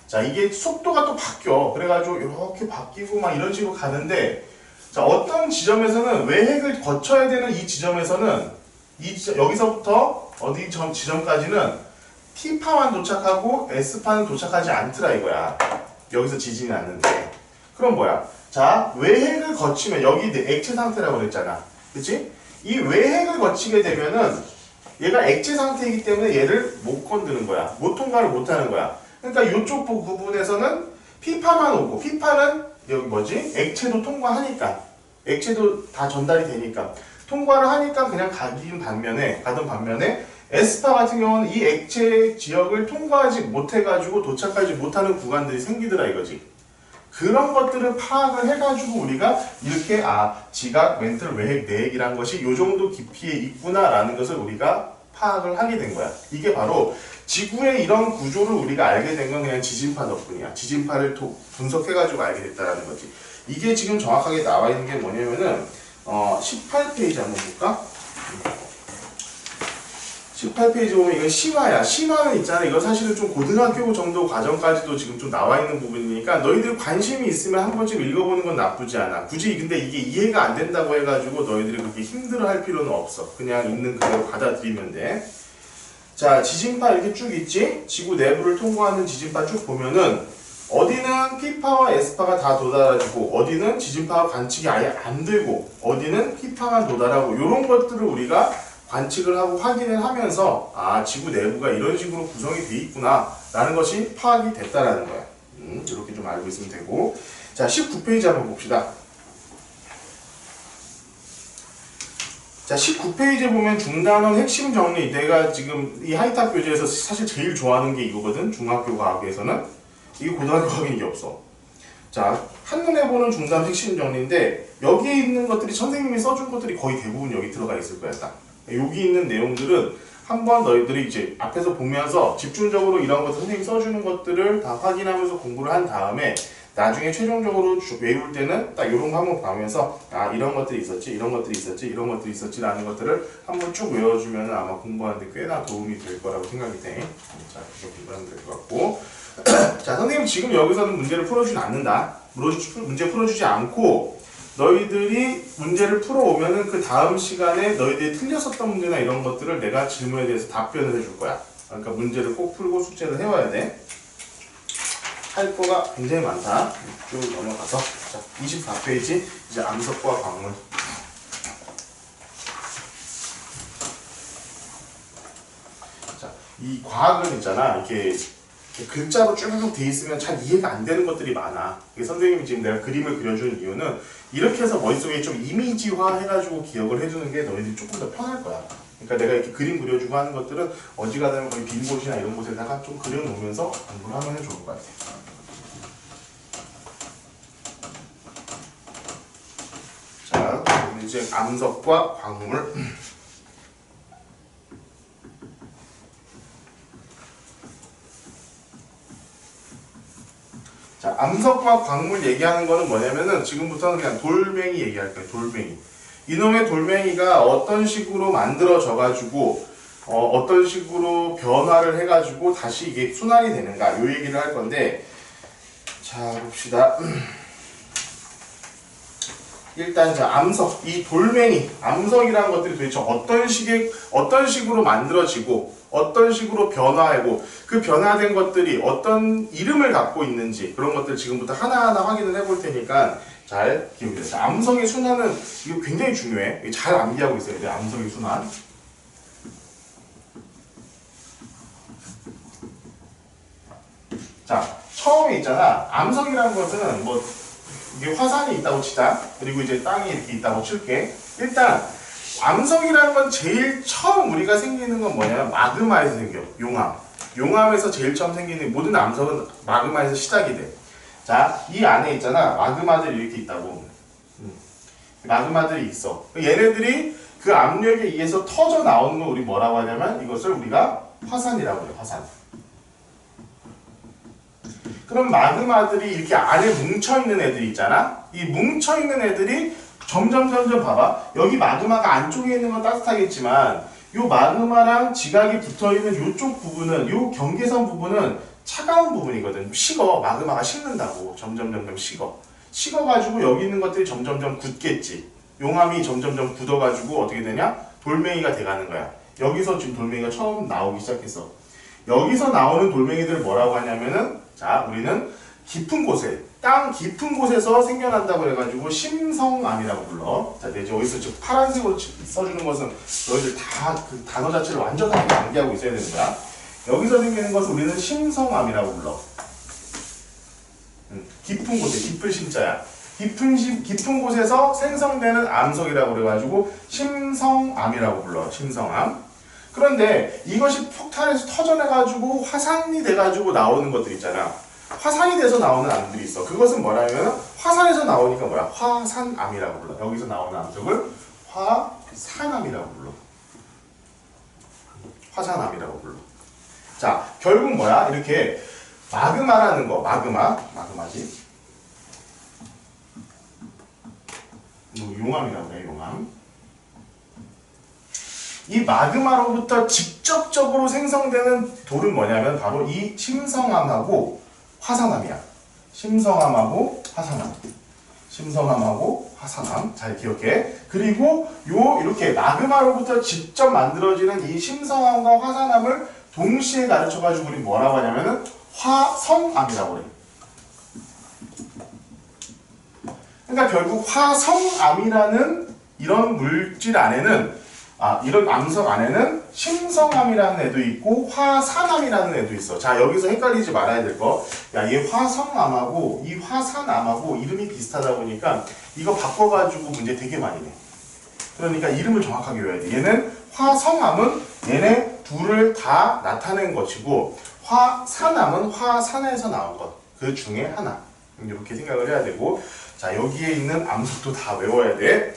자, 이게 속도가 또 바뀌어. 그래가지고 이렇게 바뀌고 막 이런 식으로 가는데, 자, 어떤 지점에서는 외핵을 거쳐야 되는 이 지점에서는 여기서부터 어디 지점까지는 T파만 도착하고 S파는 도착하지 않더라 이거야. 여기서 지진이 났는데. 그럼 뭐야? 자, 외핵을 거치면 여기 액체 상태라고 그랬잖아. 그치? 이 외핵을 거치게 되면은 얘가 액체 상태이기 때문에 얘를 못 건드는 거야. 못 통과를 못 하는 거야. 그러니까 이쪽 부분에서는 P파만 오고, P파는 여기 뭐지? 액체도 통과하니까. 액체도 다 전달이 되니까. 통과를 하니까 그냥 가던 반면에 S파 같은 경우는 이 액체 지역을 통과하지 못해가지고 도착하지 못하는 구간들이 생기더라 이거지. 그런 것들을 파악을 해가지고 우리가 이렇게 지각, 멘틀, 외핵, 내핵이라는 것이 요 정도 깊이에 있구나라는 것을 우리가 파악을 하게 된 거야. 이게 바로 지구의 이런 구조를 우리가 알게 된 건 그냥 지진파 덕분이야. 지진파를 분석해가지고 알게 됐다라는 거지. 이게 지금 정확하게 나와 있는 게 뭐냐면은 18페이지 한번 볼까? 18페이지 보면 이건 신화야. 신화는 있잖아. 이거 사실은 좀 고등학교 정도 과정까지도 지금 좀 나와 있는 부분이니까 너희들 관심이 있으면 한 번쯤 읽어보는 건 나쁘지 않아. 굳이 근데 이게 이해가 안 된다고 해가지고 너희들이 그렇게 힘들어 할 필요는 없어. 그냥 있는 그대로 받아들이면 돼. 자, 지진파 이렇게 쭉 있지? 지구 내부를 통과하는 지진파 쭉 보면은 어디는 P파와 S파가 다 도달하고 어디는 지진파와 관측이 아예 안 되고 어디는 P파만 도달하고 이런 것들을 우리가 관측을 하고 확인을 하면서 지구 내부가 이런 식으로 구성이 돼 있구나 라는 것이 파악이 됐다라는 거야. 이렇게 좀 알고 있으면 되고. 자, 19페이지 한번 봅시다. 자, 19페이지에 보면 중단원 핵심 정리. 내가 지금 이 하이탑 교재에서 사실 제일 좋아하는 게 이거거든. 중학교 과학에서는. 이게 고등학교 과학은 이게 없어. 자, 한눈에 보는 중단 핵심 정리인데 여기에 있는 것들이 선생님이 써준 것들이 거의 대부분 여기 들어가 있을 거야. 딱. 여기 있는 내용들은 한번 너희들이 이제 앞에서 보면서 집중적으로 이런 것들 선생님이 써주는 것들을 다 확인하면서 공부를 한 다음에 나중에 최종적으로 외울 때는 딱 이런 거 한번 보면서 이런 것들이 있었지, 이런 것들이 있었지, 이런 것들이 있었지 라는 것들을 한번 쭉 외워주면 아마 공부하는데 꽤나 도움이 될 거라고 생각이 돼. 자, 그렇게 공부하면 될 것 같고. 자, 선생님 지금 여기서는 문제를 풀어주진 않는다. 문제 풀어주지 않고 너희들이 문제를 풀어오면은 그 다음 시간에 너희들이 틀렸었던 문제나 이런 것들을 내가 질문에 대해서 답변을 해줄 거야. 그러니까 문제를 꼭 풀고 숙제를 해와야 돼. 할 거가 굉장히 많다. 쭉 넘어가서 자, 24페이지 이제 암석과 광물. 자, 이 과학은 있잖아. 이렇게 글자로 쭉 돼 있으면 잘 이해가 안 되는 것들이 많아. 선생님이 지금 내가 그림을 그려주는 이유는 이렇게 해서 머릿속에 좀 이미지화 해가지고 기억을 해주는 게 너희들이 조금 더 편할 거야. 그러니까 내가 이렇게 그림 그려주고 하는 것들은 어지간하면 거의 빈 곳이나 이런 곳에다가 좀 그려놓으면서 공부를 하면 좋을 것 같아. 자, 그럼 이제 암석과 광물. 자, 암석과 광물 얘기하는 거는 뭐냐면은 지금부터는 그냥 돌멩이 얘기할 거예요. 돌멩이. 이놈의 돌멩이가 어떤 식으로 만들어져 가지고 어떤 식으로 변화를 해 가지고 다시 이게 순환이 되는가 요 얘기를 할 건데, 자, 봅시다. 일단 자, 암석, 이 돌멩이, 암석이라는 것들이 도대체 어떤 식으로 만들어지고 어떤 식으로 변화하고 그 변화된 것들이 어떤 이름을 갖고 있는지 그런 것들 지금부터 하나하나 확인을 해볼 테니까 잘 기억해 주세요. 암석의 순환은 이거 굉장히 중요해. 잘 암기하고 있어야 돼요. 암석의 순환. 자, 처음에 있잖아. 암석이라는 것은 뭐 이게 화산이 있다고 치자. 그리고 이제 땅이 이렇게 있다고 칠게. 일단 암석이라는 건 제일 처음 우리가 생기는 건 뭐냐면 마그마에서 생겨. 용암. 용암에서 제일 처음 생기는 모든 암석은 마그마에서 시작이 돼. 자, 이 안에 있잖아. 마그마들이 이렇게 있다고. 마그마들이 있어. 얘네들이 그 압력에 의해서 터져 나오는 걸 우리 뭐라고 하냐면 이것을 우리가 화산이라고 해요. 화산. 그럼 마그마들이 이렇게 안에 뭉쳐있는 애들이 있잖아. 이 뭉쳐있는 애들이 점점 봐봐. 여기 마그마가 안쪽에 있는 건 따뜻하겠지만 요 마그마랑 지각이 붙어있는 요쪽 부분은, 요 경계선 부분은 차가운 부분이거든. 식어. 마그마가 식는다고. 점점 식어. 식어가지고 여기 있는 것들이 점점 굳겠지. 용암이 점점 굳어가지고 어떻게 되냐? 돌멩이가 돼가는 거야. 여기서 지금 돌멩이가 처음 나오기 시작했어. 여기서 나오는 돌멩이들을 뭐라고 하냐면은, 자, 우리는 깊은 곳에, 땅 깊은 곳에서 생겨난다고 해가지고 심성암이라고 불러. 자, 이제 여기서 지금 파란색으로 써주는 것은 너희들 다 그 단어 자체를 완전하게 암기하고 있어야 되는 거야. 여기서 생기는 것을 우리는 심성암이라고 불러. 깊은 곳에, 깊은 심자야. 깊은 곳에서 생성되는 암석이라고 그래가지고 심성암이라고 불러. 심성암. 그런데 이것이 폭탄에서 터져내가지고 화산이 돼가지고 나오는 것들 있잖아. 화산이 돼서 나오는 암들이 있어. 그것은 뭐라면 화산에서 나오니까 뭐야? 화산암이라고 불러. 여기서 나오는 암석을 화산암이라고 불러. 화산암이라고 불러. 자, 결국 뭐야? 이렇게 마그마라는 거, 마그마지. 용암이라고 해, 용암. 이 마그마로부터 직접적으로 생성되는 돌은 뭐냐면 바로 이 심성암하고 화산암이야. 심성암하고 화산암. 심성암하고 화산암. 잘 기억해. 그리고 이렇게 마그마로부터 직접 만들어지는 이 심성암과 화산암을 동시에 가르쳐가지고 우리 뭐라고 하냐면은 화성암이라고 그래. 그러니까 결국 화성암이라는 이런 물질 안에는 이런 암석 안에는 심성암이라는 애도 있고 화산암이라는 애도 있어. 자, 여기서 헷갈리지 말아야 될 거. 야, 얘 화성암하고 이 화산암하고 이름이 비슷하다 보니까 이거 바꿔가지고 문제 되게 많이 내. 그러니까 이름을 정확하게 외워야 돼. 얘는 화성암은 얘네 둘을 다 나타낸 것이고 화산암은 화산에서 나온 것. 그 중에 하나. 이렇게 생각을 해야 되고, 자, 여기에 있는 암석도 다 외워야 돼.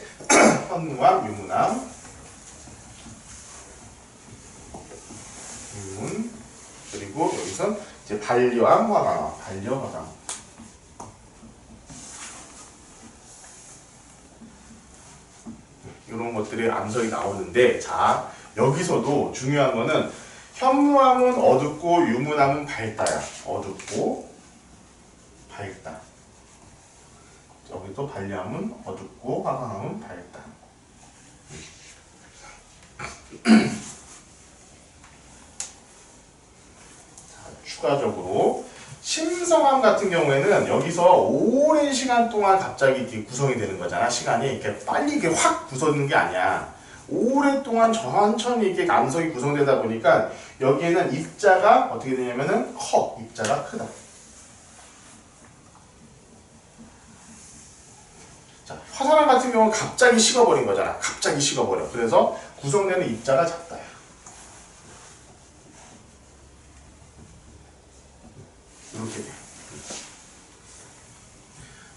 현무암, 유문암, 유문, 그리고 여기선 이제 반려암, 화강암, 반려화강. 이런 것들이 암석이 나오는데, 자, 여기서도 중요한 거는 현무암은 어둡고 유문암은 밝다야. 어둡고 밝다. 여기도 반려암은 어둡고 화강암은 밝다. 자, 추가적으로 심성암 같은 경우에는 여기서 오랜 시간 동안 갑자기 이렇게 구성이 되는 거잖아. 시간이 이렇게 빨리 이렇게 확 부서지는 게 아니야. 오랫동안 천천히 이렇게 암석이 구성되다 보니까 여기에는 입자가 어떻게 되냐면은 커. 입자가 크다. 자, 화산암 같은 경우는 갑자기 식어버린 거잖아. 갑자기 식어버려. 그래서 구성되는 입자가 작다. 이렇게 돼.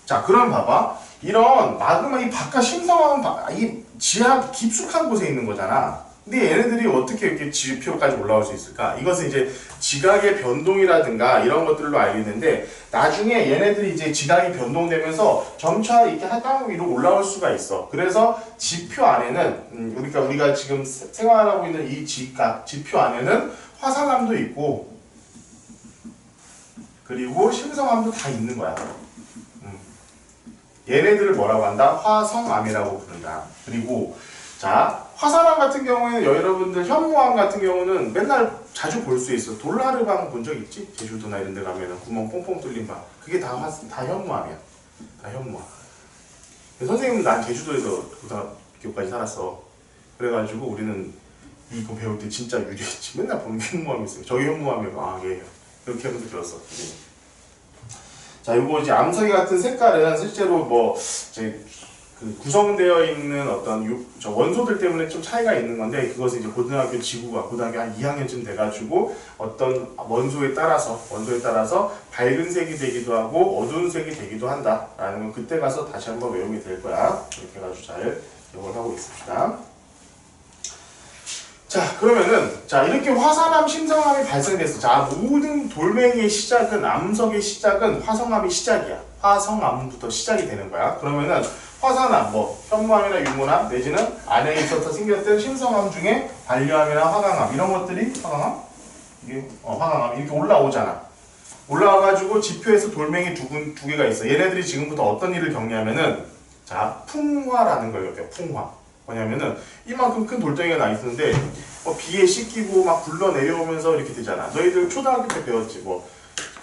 자, 그럼 봐봐. 이런 마그마, 이 바깥 심성암은 이 지하 깊숙한 곳에 있는 거잖아. 근데 얘네들이 어떻게 이렇게 지표까지 올라올 수 있을까? 이것은 이제 지각의 변동이라든가 이런 것들로 알겠는데, 나중에 얘네들이 이제 지각이 변동되면서 점차 이렇게 땅 위로 올라올 수가 있어. 그래서 지표 안에는 우리가 지금 생활하고 있는 이 지표 안에는 화산암도 있고, 그리고 심성암도 다 있는 거야. 얘네들을 뭐라고 한다? 화성암이라고 부른다. 그리고 자, 화산암 같은 경우에는 여러분들 현무암 같은 경우는 맨날 자주 볼 수 있어. 돌라르방 본 적 있지? 제주도나 이런 데 가면은 구멍 뽕뽕 뚫린 방. 그게 다 현무암이야. 다 현무암. 선생님은 난 제주도에서 고등학교까지 살았어. 그래가지고 우리는 이거 배울 때 진짜 유리했지. 맨날 보는 게 현무암이 있어요. 저희 현무암이고, 아, 예. 그렇게 하면서 배웠어. 자, 요거 이제 암석이 같은 색깔은 실제로 뭐, 이제 그 구성되어 있는 어떤 원소들 때문에 좀 차이가 있는 건데, 그것은 이제 고등학교 지구가 고등학교 한 2학년쯤 돼가지고 어떤 원소에 따라서 밝은 색이 되기도 하고 어두운 색이 되기도 한다라는 건 그때 가서 다시 한번 외우게 될 거야. 이렇게 해가지고 잘 기억을 하고 있습니다. 자, 그러면은, 자, 이렇게 화산암, 심성암이 발생됐어. 자, 모든 돌멩이의 시작은, 암석의 시작은 화성암이 시작이야. 화성암부터 시작이 되는 거야. 그러면은, 화산암, 뭐, 현무암이나 유무암, 내지는 안에 있어서 생겼던 심성암 중에 반려암이나 화강암, 이런 것들이, 화강암? 이게, 화강암, 이렇게 올라오잖아. 올라와가지고 지표에서 돌멩이 두 개가 있어. 얘네들이 지금부터 어떤 일을 겪냐면은, 자, 풍화라는 걸 겪여, 풍화. 뭐냐면은 이만큼 큰 돌덩이가 나 있는데 비에 씻기고 막 굴러 내려오면서 이렇게 되잖아. 너희들 초등학교 때 배웠지. 뭐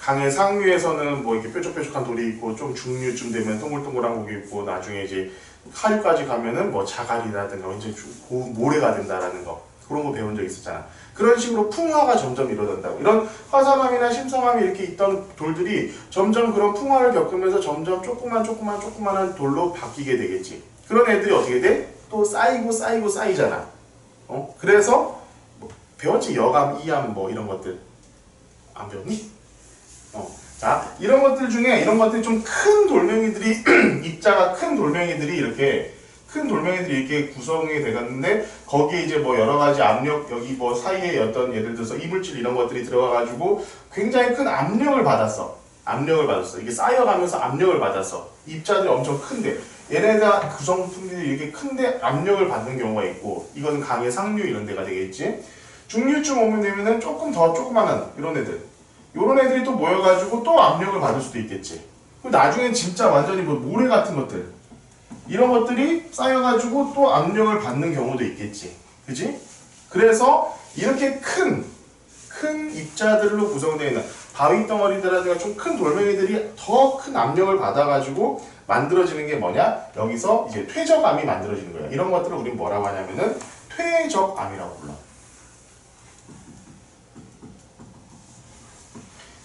강의 상류에서는 뭐 이렇게 뾰족뾰족한 돌이 있고 좀 중류쯤 되면 동글동글한 곡이 있고 나중에 이제 하류까지 가면은 뭐 자갈이라든가 이제 모래가 된다라는 거 그런 거 배운 적 있었잖아. 그런 식으로 풍화가 점점 일어난다고. 이런 화산암이나 심성암이 이렇게 있던 돌들이 점점 그런 풍화를 겪으면서 점점 조그만한 돌로 바뀌게 되겠지. 그런 애들이 어떻게 돼? 또 쌓이잖아. 그래서 뭐 배웠지? 여암, 이암 뭐 이런 것들 안 배웠니? 자, 이런 것들 중에 이런 것들이 좀 큰 돌멩이들이 입자가 큰 돌멩이들이 이렇게 구성이 되었는데 거기에 이제 뭐 여러 가지 압력 여기 뭐 사이에 어떤 예를 들어서 이물질 이런 것들이 들어가가지고 굉장히 큰 압력을 받았어. 이게 쌓여가면서 압력을 받았어. 입자들이 엄청 큰데. 얘네가 구성품들이 이렇게 큰데 압력을 받는 경우가 있고 이것은 강의 상류 이런 데가 되겠지. 중류쯤 오면 되면은 조금 더 조그만한 이런 애들이 또 모여가지고 또 압력을 받을 수도 있겠지. 그리고 나중엔 진짜 완전히 뭐 모래 같은 것들 이런 것들이 쌓여가지고 또 압력을 받는 경우도 있겠지. 그지? 그래서 이렇게 큰 입자들로 구성되어 있는 바위 덩어리들이라든가 좀 큰 돌멩이들이 더 큰 압력을 받아가지고 만들어지는 게 뭐냐? 여기서 이제 퇴적암이 만들어지는 거야. 이런 것들을 우리는 뭐라고 하냐면은 퇴적암이라고 불러.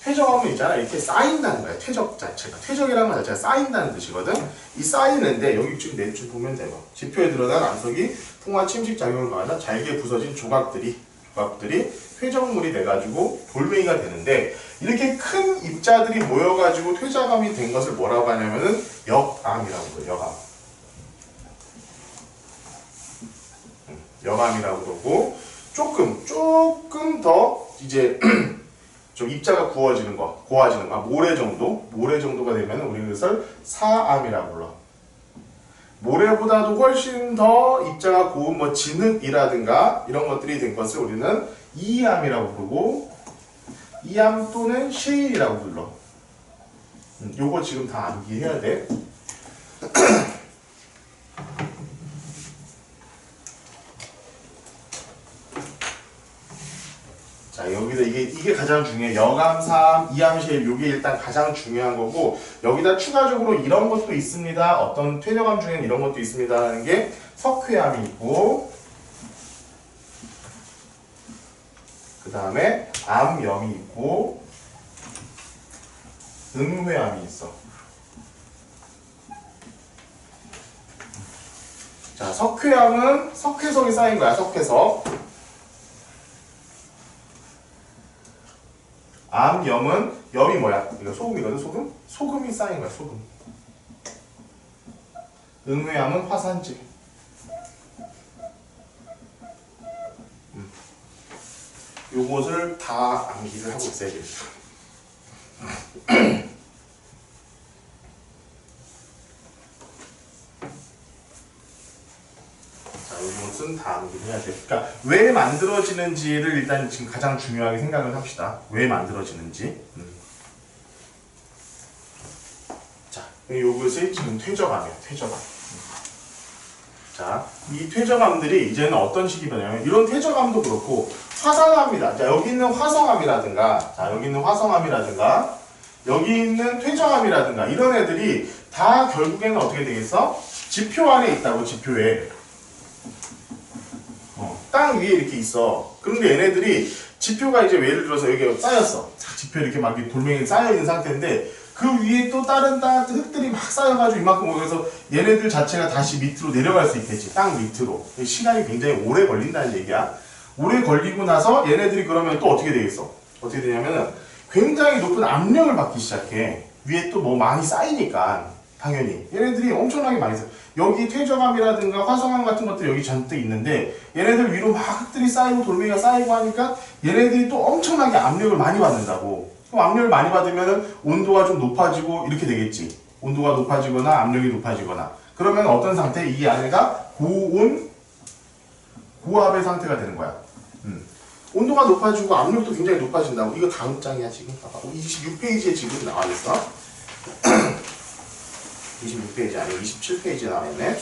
퇴적암은 있잖아. 이렇게 쌓인다는 거야. 퇴적 자체가. 퇴적이라는 것 자체가 쌓인다는 뜻이거든. 이 쌓이는데 여기 지금 내줄 보면 돼요. 지표에 드러난 암석이 풍화 침식 작용을 가하다 잘게 부서진 조각들이 퇴적물이 돼가지고 돌멩이가 되는데 이렇게 큰 입자들이 모여가지고 퇴적암이 된 것을 뭐라고 하냐면은 역암이라고 그래요. 역암이라고 그러고 조금 더 이제 좀 입자가 고와지는 거, 모래 정도가 되면 우리는 그것을 사암이라고 불러. 모래보다도 훨씬 더 입자가 고운 뭐 진흙이라든가 이런 것들이 된 것을 우리는 이암이라고 부르고 이암 또는 셰일이라고 불러. 요거 지금 다 암기해야 돼. 자, 여기다 이게 가장 중요해. 여암, 사암, 이암, 셰일 요게 일단 가장 중요한 거고 여기다 추가적으로 이런 것도 있습니다. 어떤 퇴적암 중에는 이런 것도 있습니다. 하는 게 석회암이 있고 그 다음에 암염이 있고 은회암이 있어. 자, 석회암은 석회석이 쌓인 거야. 석회석. 암염은 염이 뭐야? 이거 소금이거든. 소금이 쌓인 거야. 소금. 은회암은 화산재. 요것을 다 암기를 하고 있어야겠다. 자, 요것은 다 암기를 해야 돼. 그러니까 왜 만들어지는지를 일단 지금 가장 중요하게 생각을 합시다. 왜 만들어지는지. 이것이 지금 퇴적암이에요. 퇴적암. 자, 이 퇴적암들이 이제는 어떤 식이 변하냐면 이런 퇴적암도 그렇고 화산암이다. 자, 여기 있는 화성암이라든가, 자, 여기 있는 화성암이라든가, 여기 있는 퇴적암이라든가 이런 애들이 다 결국에는 어떻게 되겠어? 지표 안에 있다고, 지표에. 땅 위에 이렇게 있어. 그런데 얘네들이 지표가 이제 예를 들어서 여기 쌓였어. 지표 이렇게 막 돌멩이 쌓여 있는 상태인데 그 위에 또 다른 흙들이 막 쌓여가지고 이만큼 오면서 얘네들 자체가 다시 밑으로 내려갈 수 있겠지. 땅 밑으로. 시간이 굉장히 오래 걸린다는 얘기야. 오래 걸리고 나서 얘네들이 그러면 또 어떻게 되겠어? 어떻게 되냐면은 굉장히 높은 압력을 받기 시작해. 위에 또 뭐 많이 쌓이니까 당연히 얘네들이 엄청나게 많이 쌓여. 여기 퇴적암이라든가 화성암 같은 것들이 여기 잔뜩 있는데 얘네들 위로 막 흙들이 쌓이고 돌멩이가 쌓이고 하니까 얘네들이 또 엄청나게 압력을 많이 받는다고. 그럼 압력을 많이 받으면 온도가 좀 높아지고 이렇게 되겠지. 온도가 높아지거나 압력이 높아지거나. 그러면 어떤 상태? 이 안에가 고온, 고압의 상태가 되는 거야. 온도가 높아지고 압력도 굉장히 높아진다고. 이거 다음 장이야 지금. 봐봐. 26페이지에 지금 나와 있어. 26페이지 아니고 27페이지에 나와 있네.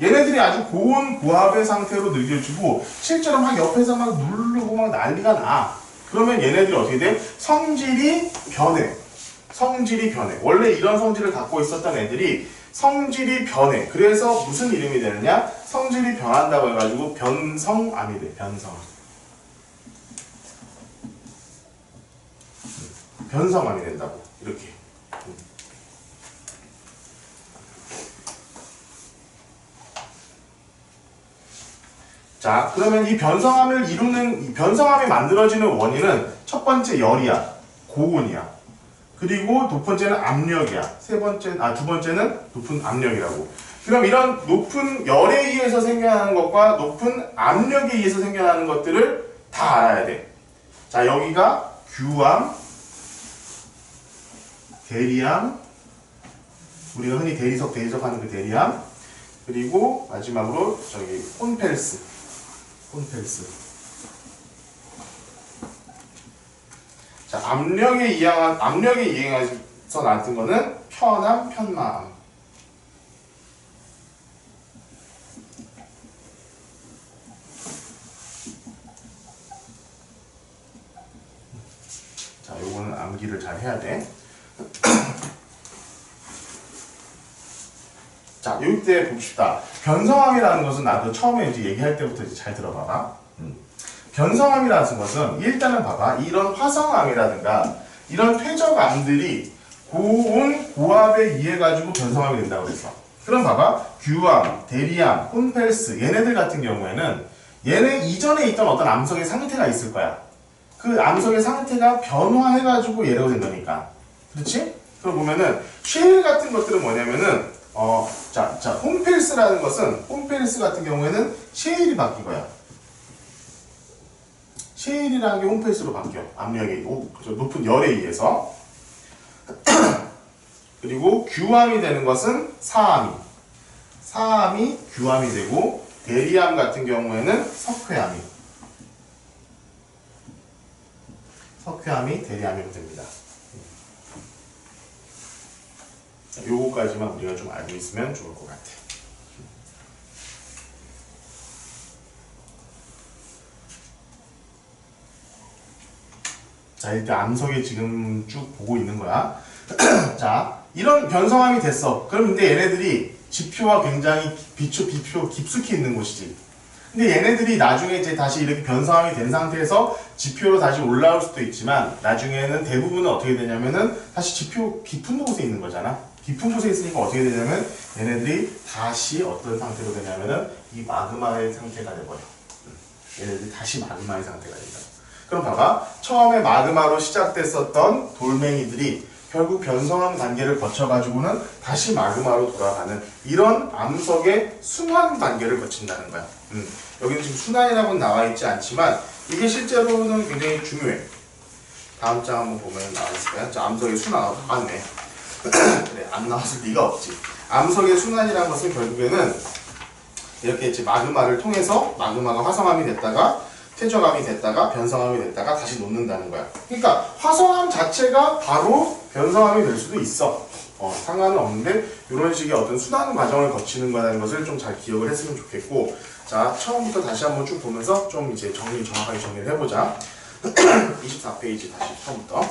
얘네들이 아주 고온, 고압의 상태로 느껴지고 실제로 막 옆에서 막 누르고 막 난리가 나. 그러면 얘네들이 어떻게 돼? 성질이 변해. 성질이 변해. 원래 이런 성질을 갖고 있었던 애들이 성질이 변해. 그래서 무슨 이름이 되느냐? 성질이 변한다고 해가지고 변성암이 돼. 변성암. 변성암이 된다고. 이렇게. 자, 그러면 이 변성암을 이루는, 이 변성암이 만들어지는 원인은 첫 번째 열이야. 고온이야. 그리고 두 번째는 압력이야. 두 번째는 높은 압력이라고. 그럼 이런 높은 열에 의해서 생겨나는 것과 높은 압력에 의해서 생겨나는 것들을 다 알아야 돼. 자, 여기가 규암, 대리암, 우리가 흔히 대리석하는 그 대리암, 그리고 마지막으로 저기 혼펠스. 자, 압력에 이행해서 나타난 거는 편암, 편마암. 자, 요거는 암기를 잘 해야 돼. 자, 이때 봅시다. 변성암이라는 것은 나도 처음에 이제 얘기할 때부터 이제 잘 들어봐봐. 변성암이라는 것은 일단은 봐봐. 이런 화성암이라든가 이런 퇴적암들이 고온, 고압에 의해 가지고 변성암이 된다고 그랬어. 그럼 봐봐. 규암, 대리암, 혼펠스 얘네들 같은 경우에는 얘네 이전에 있던 어떤 암석의 상태가 있을 거야. 그 암석의 상태가 변화해 가지고 얘가 된 거니까. 그렇지? 그럼 보면은 쉐일 같은 것들은 뭐냐면은 혼펠스라는 것은 혼펠스 같은 경우에는 쉐일이 바뀐 거야. 쉐일이라는 게 혼펠스로 바뀌어. 압력이 높은 열에 의해서. 그리고 규암이 되는 것은 사암이. 사암이 규암이 되고 대리암 같은 경우에는 석회암이. 석회암이 대리암이 됩니다. 요거까지만 우리가 좀 알고 있으면 좋을 것 같아. 자, 일단 암석에 지금 쭉 보고 있는 거야. 자, 이런 변성암이 됐어. 그럼 근데 얘네들이 지표와 굉장히 비표 깊숙이 있는 곳이지. 근데 얘네들이 나중에 이제 다시 이렇게 변성암이 된 상태에서 지표로 다시 올라올 수도 있지만 나중에는 대부분은 어떻게 되냐면은 다시 지표 깊은 곳에 있는 거잖아. 깊은 곳에 있으니까 어떻게 되냐면 얘네들이 다시 어떤 상태로 되냐면은 이 마그마의 상태가 돼버려. 얘네들이 다시 마그마의 상태가 된다. 그럼 봐봐. 처음에 마그마로 시작됐었던 돌멩이들이 결국 변성암 단계를 거쳐가지고는 다시 마그마로 돌아가는 이런 암석의 순환 단계를 거친다는 거야. 여기는 지금 순환이라고는 나와 있지 않지만 이게 실제로는 굉장히 중요해. 다음 장 한번 보면 나와 있을까요? 자, 암석의 순환. 맞네. 그래, 안 나왔을 리가 없지. 암석의 순환이라는 것은 결국에는 이렇게 이제 마그마를 통해서 마그마가 화성암이 됐다가 퇴적암이 됐다가 변성암이 됐다가 다시 녹는다는 거야. 그러니까 화성암 자체가 바로 변성암이 될 수도 있어. 상관은 없는데 이런 식의 어떤 순환 과정을 거치는 거라는 것을 좀 잘 기억을 했으면 좋겠고, 자 처음부터 다시 한번 쭉 보면서 좀 이제 정확하게 정리를 해보자. 24페이지 다시 처음부터.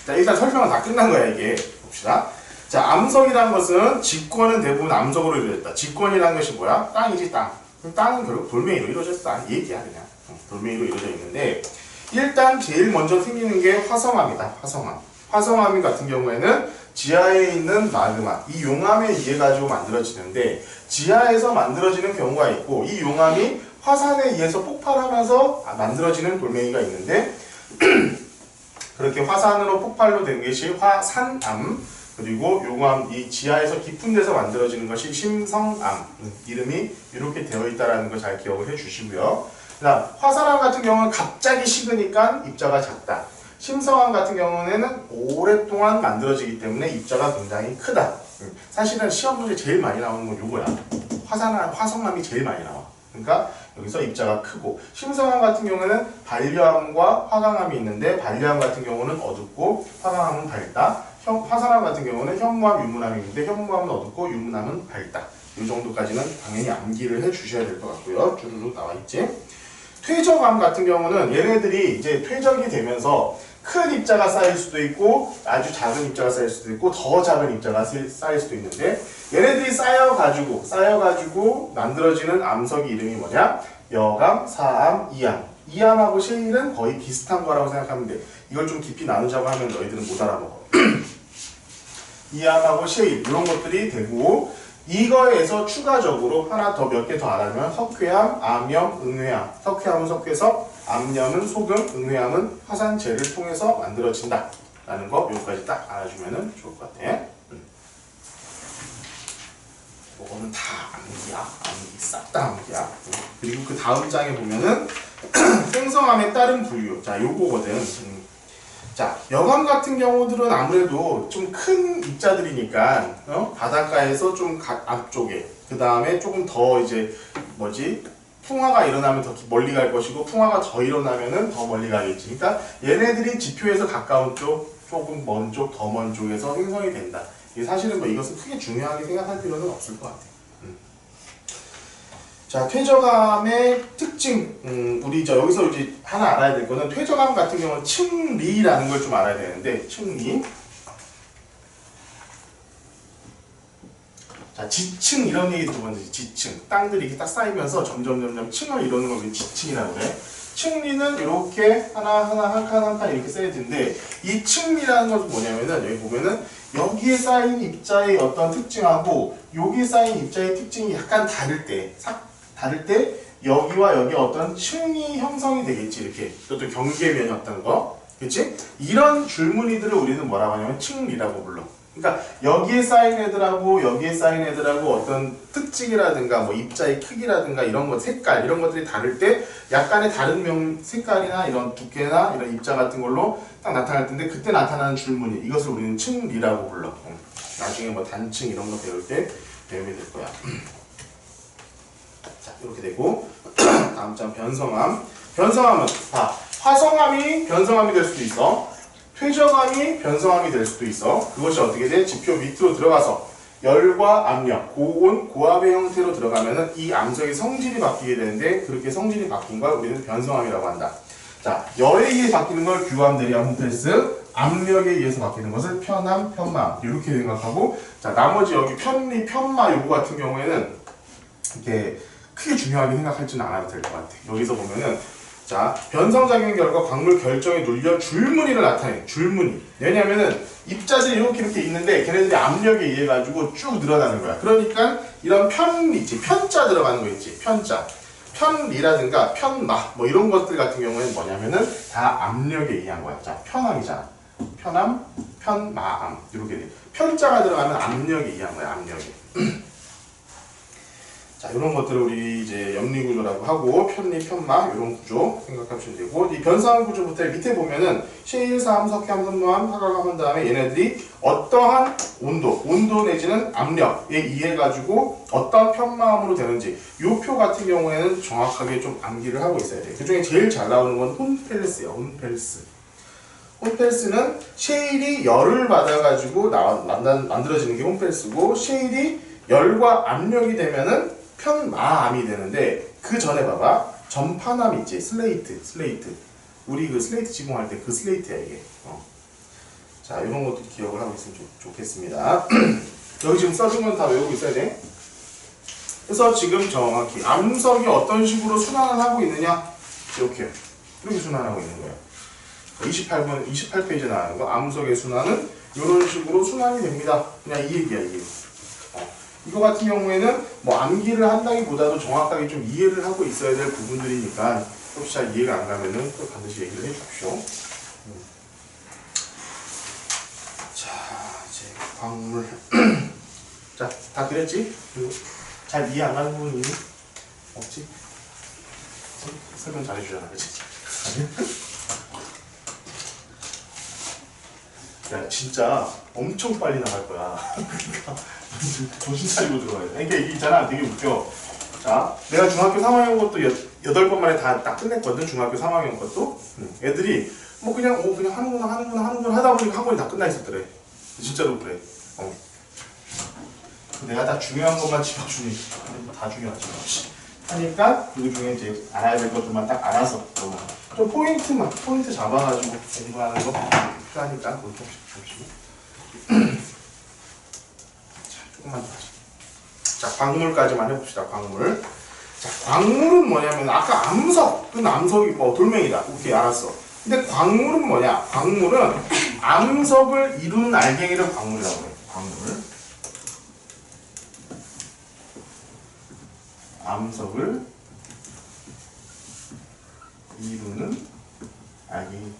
자 일단 설명은 다 끝난 거야 이게. 봅시다. 자 암석이라는 것은 직권은 대부분 암석으로 이루어졌다. 직권이라는 것이 뭐야? 땅이지 땅. 땅은 결국 돌멩이로 이루어졌다. 이 얘기야 그냥. 돌멩이로 이루어져 있는데 일단 제일 먼저 생기는 게 화성암이다. 화성암. 화성암 같은 경우에는 지하에 있는 마그마, 이 용암에 의해 가지고 만들어지는데 지하에서 만들어지는 경우가 있고 이 용암이 화산에 의해서 폭발하면서 만들어지는 돌멩이가 있는데 그렇게 화산으로 폭발로 된 것이 화산암, 그리고 용암, 이 지하에서 깊은 데서 만들어지는 것이 심성암. 이름이 이렇게 되어 있다는 걸 잘 기억을 해 주시고요. 화산암 같은 경우는 갑자기 식으니까 입자가 작다. 심성암 같은 경우에는 오랫동안 만들어지기 때문에 입자가 굉장히 크다. 사실은 시험 문제 제일 많이 나오는 건 요거야. 화성암이 제일 많이 나와. 그러니까 여기서 입자가 크고, 심성암 같은 경우에는 반려암과 화강암이 있는데 반려암 같은 경우는 어둡고 화강암은 밝다. 화산암 같은 경우는 현무암, 유문암이 있는데 현무암은 어둡고 유문암은 밝다. 이 정도까지는 당연히 암기를 해 주셔야 될 것 같고요. 주르륵 나와 있지. 퇴적암 같은 경우는 얘네들이 이제 퇴적이 되면서 큰 입자가 쌓일 수도 있고 아주 작은 입자가 쌓일 수도 있고 더 작은 입자가 쌓일 수도 있는데, 얘네들이 쌓여가지고 만들어지는 암석의 이름이 뭐냐? 여암, 사암, 이암. 이암하고 셰일은 거의 비슷한 거라고 생각하면 돼. 이걸 좀 깊이 나누자고 하면 너희들은 못 알아먹어. 이암하고 셰일 이런 것들이 되고, 이거에서 추가적으로 하나 더 몇 개 더 알아주면 석회암, 암염, 응회암. 석회암은 석회석, 암염은 소금, 응회암은 화산재를 통해서 만들어진다 라는 거 여기까지 딱 알아주면 좋을 것 같아. 이거는 다 암기야. 암기 싹 다 암기야. 그리고 그 다음 장에 보면은 생성암에 따른 분류. 자 요거거든. 자, 여암 같은 경우들은 아무래도 좀 큰 입자들이니까 바닷가에서 좀 앞쪽에, 그 다음에 조금 더 이제 풍화가 일어나면 더 멀리 갈 것이고 풍화가 더 일어나면은 더 멀리 가겠지. 그러니까 얘네들이 지표에서 가까운 쪽, 조금 먼 쪽, 더 먼 쪽에서 생성이 된다. 사실은 이것은 크게 중요하게 생각할 필요는 없을 것 같아. 자, 퇴적암의 특징, 우리 여기서 이제 하나 알아야 될 거는 퇴적암 같은 경우는 층리라는 걸 좀 알아야 되는데, 층리. 자, 지층 이런 얘기 들어봤는데, 지층. 땅들이 이렇게 딱 쌓이면서 점점 층을 이루는 걸 지층이라고 그래. 층리는 이렇게 하나 한 칸 이렇게 쌓여야 되는데, 이 층리라는 것은 뭐냐면은, 여기 보면은 여기에 쌓인 입자의 어떤 특징하고 여기에 쌓인 입자의 특징이 약간 다를 때 여기와 여기 어떤 층이 형성이 되겠지. 이렇게 또 경계면이 어떤 거, 그치? 이런 줄무늬들을 우리는 뭐라고 하냐면 층리라고 불러. 그러니까 여기에 쌓인 애들하고 여기에 쌓인 애들하고 어떤 특징이라든가 입자의 크기라든가 이런 것, 색깔 이런 것들이 다를 때 약간의 다른 색깔이나 이런 두께나 이런 입자 같은 걸로 딱 나타날 텐데, 그때 나타나는 줄무늬, 이것을 우리는 층리라고 불러. 나중에 단층 이런 거 배울 때 배우게 될 거야. 자, 이렇게 되고 다음 장 변성암. 변성암은 화성암이 변성암이 될 수도 있어. 퇴적암이 변성암이 될 수도 있어. 그것이 어떻게 돼? 지표 밑으로 들어가서 열과 압력, 고온, 고압의 형태로 들어가면은 이 암석의 성질이 바뀌게 되는데, 그렇게 성질이 바뀐 걸 우리는 변성암이라고 한다. 자, 열에 의해 바뀌는 걸 규암, 대리암, 홈펠스, 압력에 의해서 바뀌는 것을 편암, 편마암 이렇게 생각하고, 자 나머지 여기 편리, 편마 요거 같은 경우에는 이렇게 크게 중요하게 생각하지는 않아도 될 것 같아. 여기서 보면은 자, 변성작용 결과 광물 결정에 눌려 줄무늬를 나타내. 줄무늬. 왜냐면은 입자들이 이렇게 있는데 걔네들이 압력에 의해 가지고 쭉 늘어나는 거야. 그러니까 이런 편리, 편자 들어가는 거 있지. 편자. 편리라든가 편마 이런 것들 같은 경우에는 뭐냐면은 다 압력에 의한 거야. 자, 편암이잖아. 편암, 편마암 이렇게 돼. 편자가 들어가면 압력에 의한 거야. 압력에. 자, 이런 것들을 우리 이제 염리구조라고 하고, 편리, 편마 이런 구조 생각하시면 되고, 이 변성암 구조부터 밑에 보면은 셰일, 사암, 석회암, 현무암, 화강암 한 다음에 얘네들이 어떠한 온도 내지는 압력에 의해 가지고 어떤 편마암으로 되는지, 요 표 같은 경우에는 정확하게 좀 암기를 하고 있어야 돼. 그 중에 제일 잘 나오는 건 혼펠스예요. 혼펠스. 홈펠스는 셰일이 열을 받아가지고 만들어지는 게 홈펠스고, 셰일이 열과 압력이 되면은 편마암이 되는데, 그 전에 봐봐. 전파암 있지? 슬레이트. 우리 그 슬레이트 지공할 때 그 슬레이트야, 이게. 자, 이런 것도 기억을 하고 있으면 좋겠습니다. 여기 지금 써준 건 다 외우고 있어야 돼. 그래서 지금 정확히 암석이 어떤 식으로 순환을 하고 있느냐? 이렇게 순환하고 있는 거예요. 28페이지에 나오는 거, 암석의 순환은 이런 식으로 순환이 됩니다. 그냥 이 얘기야, 이게. 이거 같은 경우에는 뭐 암기를 한다기보다도 정확하게 좀 이해를 하고 있어야 될 부분들이니까 혹시 잘 이해가 안 가면은 또 반드시 얘기를 해주십시오. 자, 이제 광물. 자, 다 그랬지? 그리고 잘 이해 안 가는 부분 있니? 없지? 설명 잘 해주잖아, 그치? 야, 진짜 엄청 빨리 나갈 거야. 그러니까 정신 차리고 들어가야 돼. 그러니까 이게 있잖아, 되게 웃겨. 자, 내가 중학교 3학년 것도 8번 만에 다 딱 끝냈거든, 중학교 3학년 것도. 애들이 뭐 그냥 하는구나 하다 보니까 학원이 다 끝나 있었더래. 진짜로 그래. 내가 다 중요한 것만 집어주니 다 중요하지. 하니까 그 중에 이제 알아야 될 것들만 딱 알아서 좀 포인트 잡아가지고 공부하는 거 필요하니까 그걸 조금씩. 자, 조금만 더 하자. 자, 광물까지만 해봅시다. 광물. 자, 광물은 뭐냐면 아까 암석이 돌멩이다. 오케이, 알았어. 근데 광물은 뭐냐? 광물은 암석을 이루는 알갱이를 광물이라고 해요. 광물. 암석을 이루는 알갱이.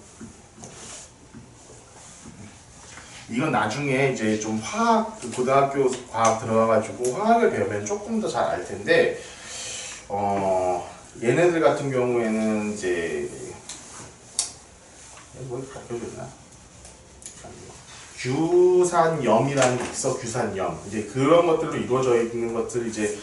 이건 나중에 이제 좀 고등학교 과학 들어가가지고 화학을 배우면 조금 더 잘 알 텐데, 얘네들 같은 경우에는 이제 뭐 가르쳐줬나? 규산염이라는 게 있어. 규산염. 이제 그런 것들로 이루어져 있는 것들 이제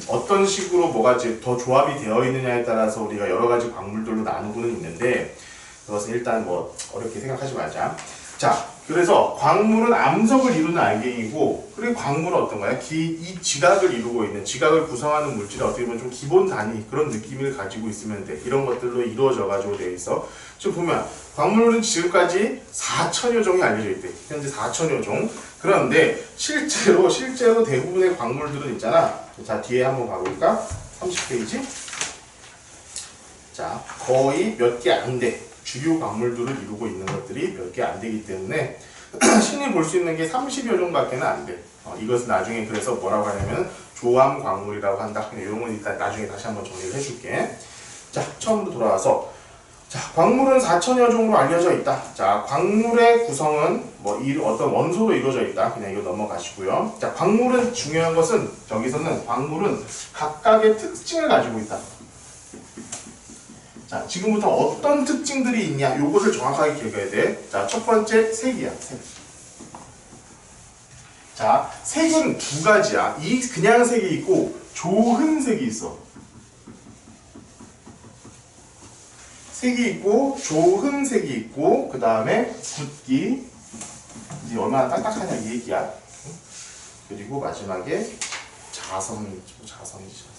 어떤 식으로 뭐가 이제 더 조합이 되어 있느냐에 따라서 우리가 여러 가지 광물들로 나누고는 있는데, 그것은 일단 뭐 어렵게 생각하지 말자. 자, 그래서 광물은 암석을 이루는 알갱이고, 그리고 광물은 어떤 거야? 이 지각을 이루고 있는, 지각을 구성하는 물질이 어떻게 보면 좀 기본 단위, 그런 느낌을 가지고 있으면 돼. 이런 것들로 이루어져 가지고 되어 있어. 지금 보면 광물은 지금까지 4천여 종이 알려져 있대. 현재 4천여 종. 그런데 실제로 대부분의 광물들은 있잖아. 자, 뒤에 한번 가볼까? 30페이지. 자, 거의 몇 개 안 돼. 주요 광물들을 이루고 있는 것들이 몇 개 안 되기 때문에 신이 볼 수 있는 게 30여 종밖에는 안 돼. 이것은 나중에 그래서 뭐라고 하냐면 조암 광물이라고 한다. 이런 건 일단 나중에 다시 한번 정리를 해줄게. 자, 처음부터 돌아와서, 자, 광물은 4천여 종으로 알려져 있다. 자, 광물의 구성은 어떤 원소로 이루어져 있다. 그냥 이거 넘어가시고요. 자, 광물은 중요한 것은 여기서는 광물은 각각의 특징을 가지고 있다. 자, 지금부터 어떤 특징들이 있냐, 요것을 정확하게 기억해야 돼. 자, 첫 번째 색이야, 색. 자, 색은 두 가지야. 그냥 색이 있고 조흔색이 있어. 색이 있고 조흔색이 있고, 그 다음에 붓기, 이제 얼마나 딱딱하냐 이 얘기야. 그리고 마지막에 자성이지.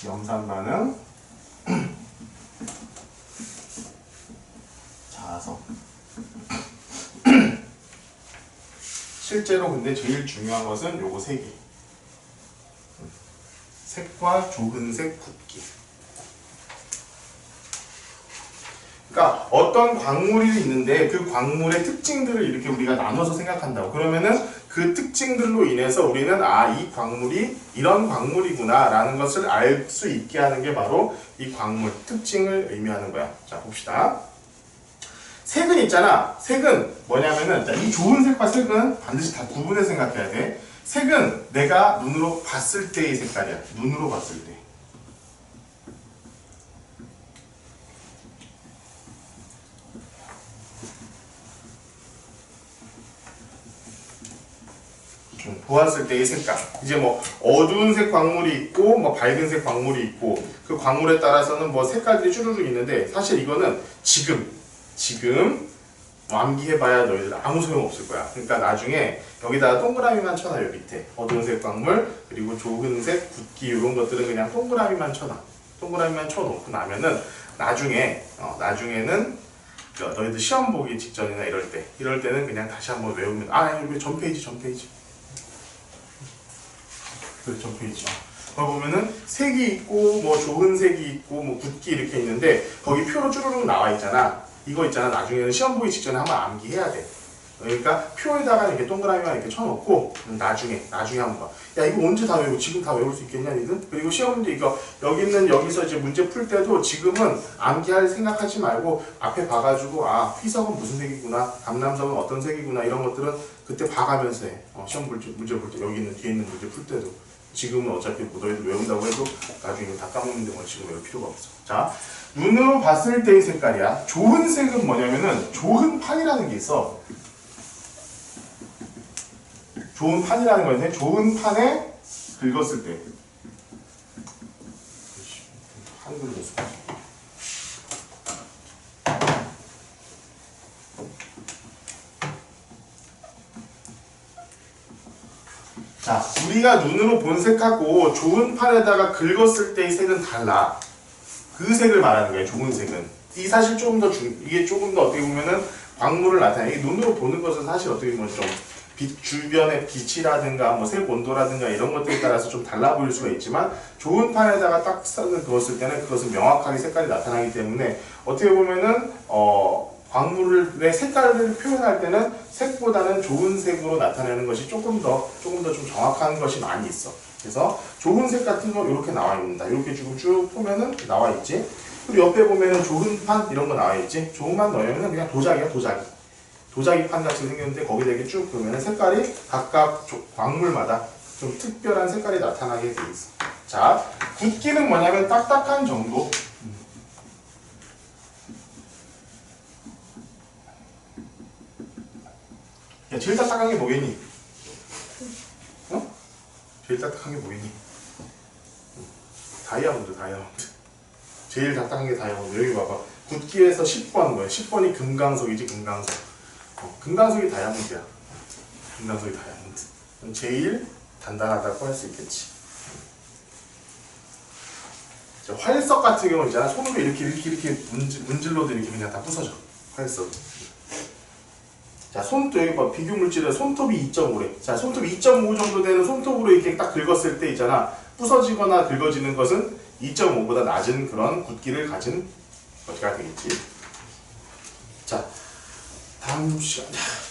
염산 반응, 자성. 실제로 근데 제일 중요한 것은 요거 세 개. 색과 조흔색, 붓기. 그러니까 어떤 광물이 있는데 그 광물의 특징들을 이렇게 우리가 나눠서 생각한다고. 그러면은 그 특징들로 인해서 우리는 이 광물이 이런 광물이구나 라는 것을 알 수 있게 하는 게 바로 이 광물 특징을 의미하는 거야. 자, 봅시다. 색은 있잖아. 색은 뭐냐면은, 자, 이 좋은 색과 색은 반드시 다 구분해서 생각해야 돼. 색은 내가 눈으로 봤을 때의 색깔이야. 눈으로 봤을 때. 보았을 때의 색깔. 이제 뭐 어두운 색 광물이 있고 뭐 밝은 색 광물이 있고 그 광물에 따라서는 뭐 색깔들이 쭈루룩 있는데 사실 이거는 지금 암기해봐야 너희들 아무 소용 없을 거야. 그러니까 나중에 여기다가 동그라미만 쳐놔요. 밑에 어두운 색 광물 그리고 좁은 색 붓기 이런 것들은 그냥 동그라미만 쳐놔. 동그라미만 쳐놓고 나면은 나중에는 너희들 시험 보기 직전이나 이럴 때는 그냥 다시 한번 외우면 여기 전 페이지 그래 전 페이지 거기 보면은 색이 있고 뭐 좋은 색이 있고 뭐 붓기 이렇게 있는데 거기 표로 쭈루룩 나와 있잖아. 이거 있잖아. 나중에는 시험 보기 직전에 한번 암기해야 돼. 그러니까 표에다가 이렇게 동그라미만 이렇게 쳐놓고 나중에 한번 봐. 야 이거 언제 다 외우고 지금 다 외울 수 있겠냐 니들? 그리고 시험 문제 이거 여기서 이제 문제 풀 때도 지금은 암기할 생각하지 말고 앞에 봐가지고 휘석은 무슨 색이구나, 감남석은 어떤 색이구나 이런 것들은 그때 봐가면서 해. 시험 문제 풀 때 여기 있는 뒤에 있는 문제 풀 때도 지금은 어차피 뭐 너희들 외운다고 해도 나중에 이거 다 까먹는데 뭐 지금 외울 필요가 없어. 자 눈으로 봤을 때의 색깔이야. 좋은 색은 뭐냐면은 좋은 판이라는 게 있어. 좋은 판이라는 거는 좋은 판에 긁었을 때 판 긁었어. 자, 우리가 눈으로 본 색하고 좋은 판에다가 긁었을 때의 색은 달라. 그 색을 말하는 거예요. 좋은 색은. 사실 이게 조금 더 어떻게 보면은 광물을 나타내. 이게 눈으로 보는 것은 사실 어떻게 보면 좀 주변의 빛이라든가 뭐 색 온도라든가 이런 것들에 따라서 좀 달라 보일 수가 있지만 좋은 판에다가 딱 그었을 때는 그것은 명확하게 색깔이 나타나기 때문에 어떻게 보면은 광물의 색깔을 표현할 때는 색보다는 좋은 색으로 나타내는 것이 조금 더 좀 정확한 것이 많이 있어. 그래서 좋은 색 같은 거 이렇게 나와 있습니다. 이렇게 지금 쭉 보면은 나와 있지. 그리고 옆에 보면은 좋은 판 이런 거 나와 있지. 좋은 판 넣으면은 그냥 도자기야 도자기 판 같이 생겼는데 거기다 이렇게 쭉 보면은 색깔이 각각 광물마다 좀 특별한 색깔이 나타나게 돼 있어. 자, 붓기는 뭐냐면 딱딱한 정도. 야, 제일 딱딱한 게 뭐겠니? 제일 딱딱한 게 뭐겠니? 다이아몬드. 제일 딱딱한 게 다이아몬드. 여기 봐봐. 붓기에서 10번 뭐야? 10번이 금강석이지, 금강석. 금강석이 다이아몬드야. 금강석이 다이아몬드. 제일 단단하다고 할 수 있겠지. 활석 같은 경우 있잖아. 손으로 이렇게 문질러도 이렇게 그냥 다 부서져. 활석. 자, 여기 봐. 비교 물질은 손톱이 2.5래. 자, 손톱이 2.5 정도 되는 손톱으로 이렇게 딱 긁었을 때 있잖아. 부서지거나 긁어지는 것은 2.5보다 낮은 그런 붓기를 가진 것가 되겠지. 자, 다음 시간.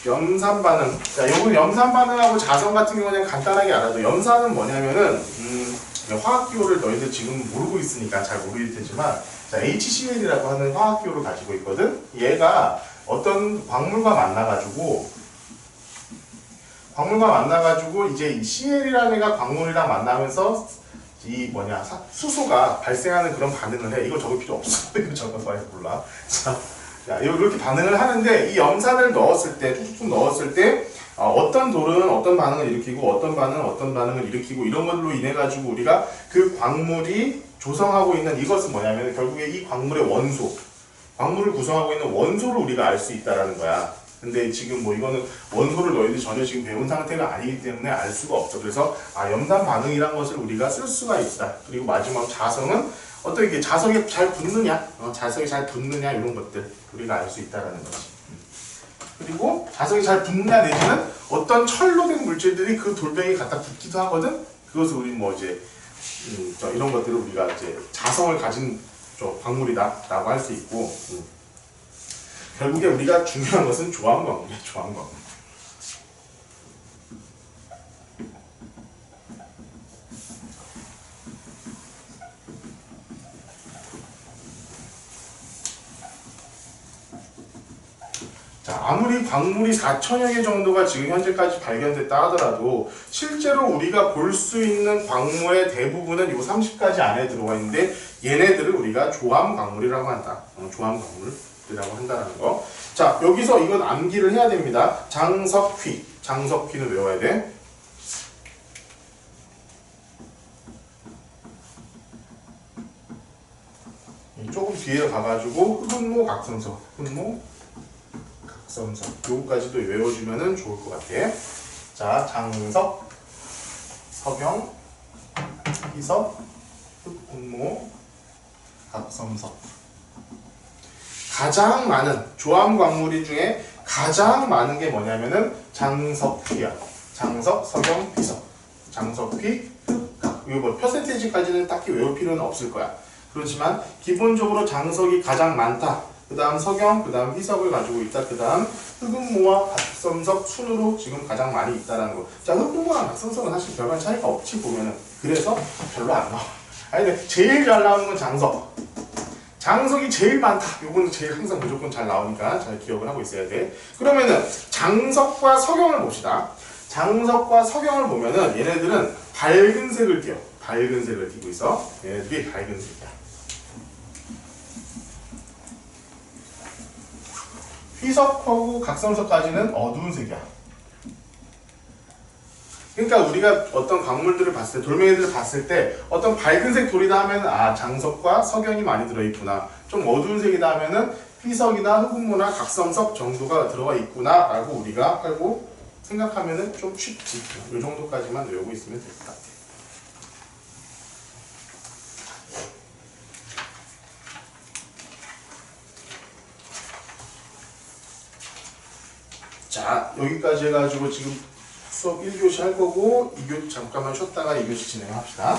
염산 반응. 자, 요건 염산 반응하고 자성 같은 경우는 간단하게 알아도 염산은 뭐냐면은, 화학기호를 너희들 지금 모르고 있으니까 잘 모르실 테지만, 자, HCl이라고 하는 화학기호를 가지고 있거든? 얘가 어떤 광물과 만나가지고 이제 이 CL이라는 애가 광물이랑 만나면서 수소가 발생하는 그런 반응을 해. 이거 적을 필요 없어. 이거 적어서 아예 몰라. 자, 이렇게 반응을 하는데 이 염산을 넣었을 때, 툭툭 넣었을 때 어떤 돌은 어떤 반응을 일으키고 어떤 반응은 어떤 반응을 일으키고 이런 걸로 인해 가지고 우리가 그 광물이 조성하고 있는 이것은 뭐냐면 결국에 이 광물의 광물을 구성하고 있는 원소를 우리가 알 수 있다라는 거야. 근데 지금 뭐 이거는 원소를 너희들이 전혀 지금 배운 상태가 아니기 때문에 알 수가 없어. 그래서 염산 반응이란 것을 우리가 쓸 수가 있다. 그리고 마지막 자성은 어떻게 자석이 잘 붙느냐, 자석이 잘 붙느냐 이런 것들 우리가 알 수 있다라는 거지. 그리고 자석이 잘 붙느냐 내지는 어떤 철로 된 물질들이 그 돌멩이에 갖다 붙기도 하거든. 그것을 우리 뭐 이제 이런 것들을 우리가 이제 자성을 가진 광물이다라고 할 수 있고. 결국에 우리가 중요한 것은 조합 광물이야, 조합 광물. 자, 아무리 광물이 4천여 개 정도가 지금 현재까지 발견됐다 하더라도 실제로 우리가 볼 수 있는 광물의 대부분은 요 30가지 안에 들어와 있는데 얘네들을 우리가 조합 광물이라고 한다. 조합 광물이라고 한다는 거. 자, 여기서 이건 암기를 해야 됩니다. 장석휘. 장석휘는 외워야 돼. 조금 뒤에 가가지고 흑운모 각성석, 흑운모 각성석 요거까지도 외워주면은 좋을 것 같아. 자, 장석, 석영, 희석, 흑운모, 각성석. 가장 많은 조암 광물이 중에 가장 많은 게 뭐냐면은 장석휘야. 장석, 석영, 희석. 장석휘, 흑각. 이거 뭐 퍼센테이지까지는 딱히 외울 필요는 없을 거야. 그렇지만 기본적으로 장석이 가장 많다. 그 다음 석영, 그 다음 희석을 가지고 있다. 그 다음 흑운모와 각성석 순으로 지금 가장 많이 있다는 거. 자, 흑운모와 각성석은 사실 별반 차이가 없지 보면은. 그래서 별로 안 나와. 아니 근데 제일 잘 나오는 건 장석. 장석이 제일 많다. 요거는 제일 항상 무조건 잘 나오니까 잘 기억을 하고 있어야 돼. 그러면은 장석과 석영을 봅시다. 장석과 석영을 보면은 얘네들은 밝은 색을 띄어. 밝은 색을 띄고 있어. 얘네들이 밝은 색이야. 희석하고 각성석까지는 어두운 색이야. 그러니까 우리가 어떤 광물들을 봤을 때, 돌멩이들을 봤을 때 어떤 밝은색 돌이다 하면 아, 장석과 석영이 많이 들어있구나. 좀 어두운 색이다 하면은 희석이나 흑운모나 각성석 정도가 들어가 있구나 라고 우리가 하고 생각하면은 좀 쉽지. 이 정도까지만 외우고 있으면 될 것 같아. 자, 여기까지 해가지고 지금 수업 1교시 할 거고 2교시 잠깐만 쉬었다가 2교시 진행합시다.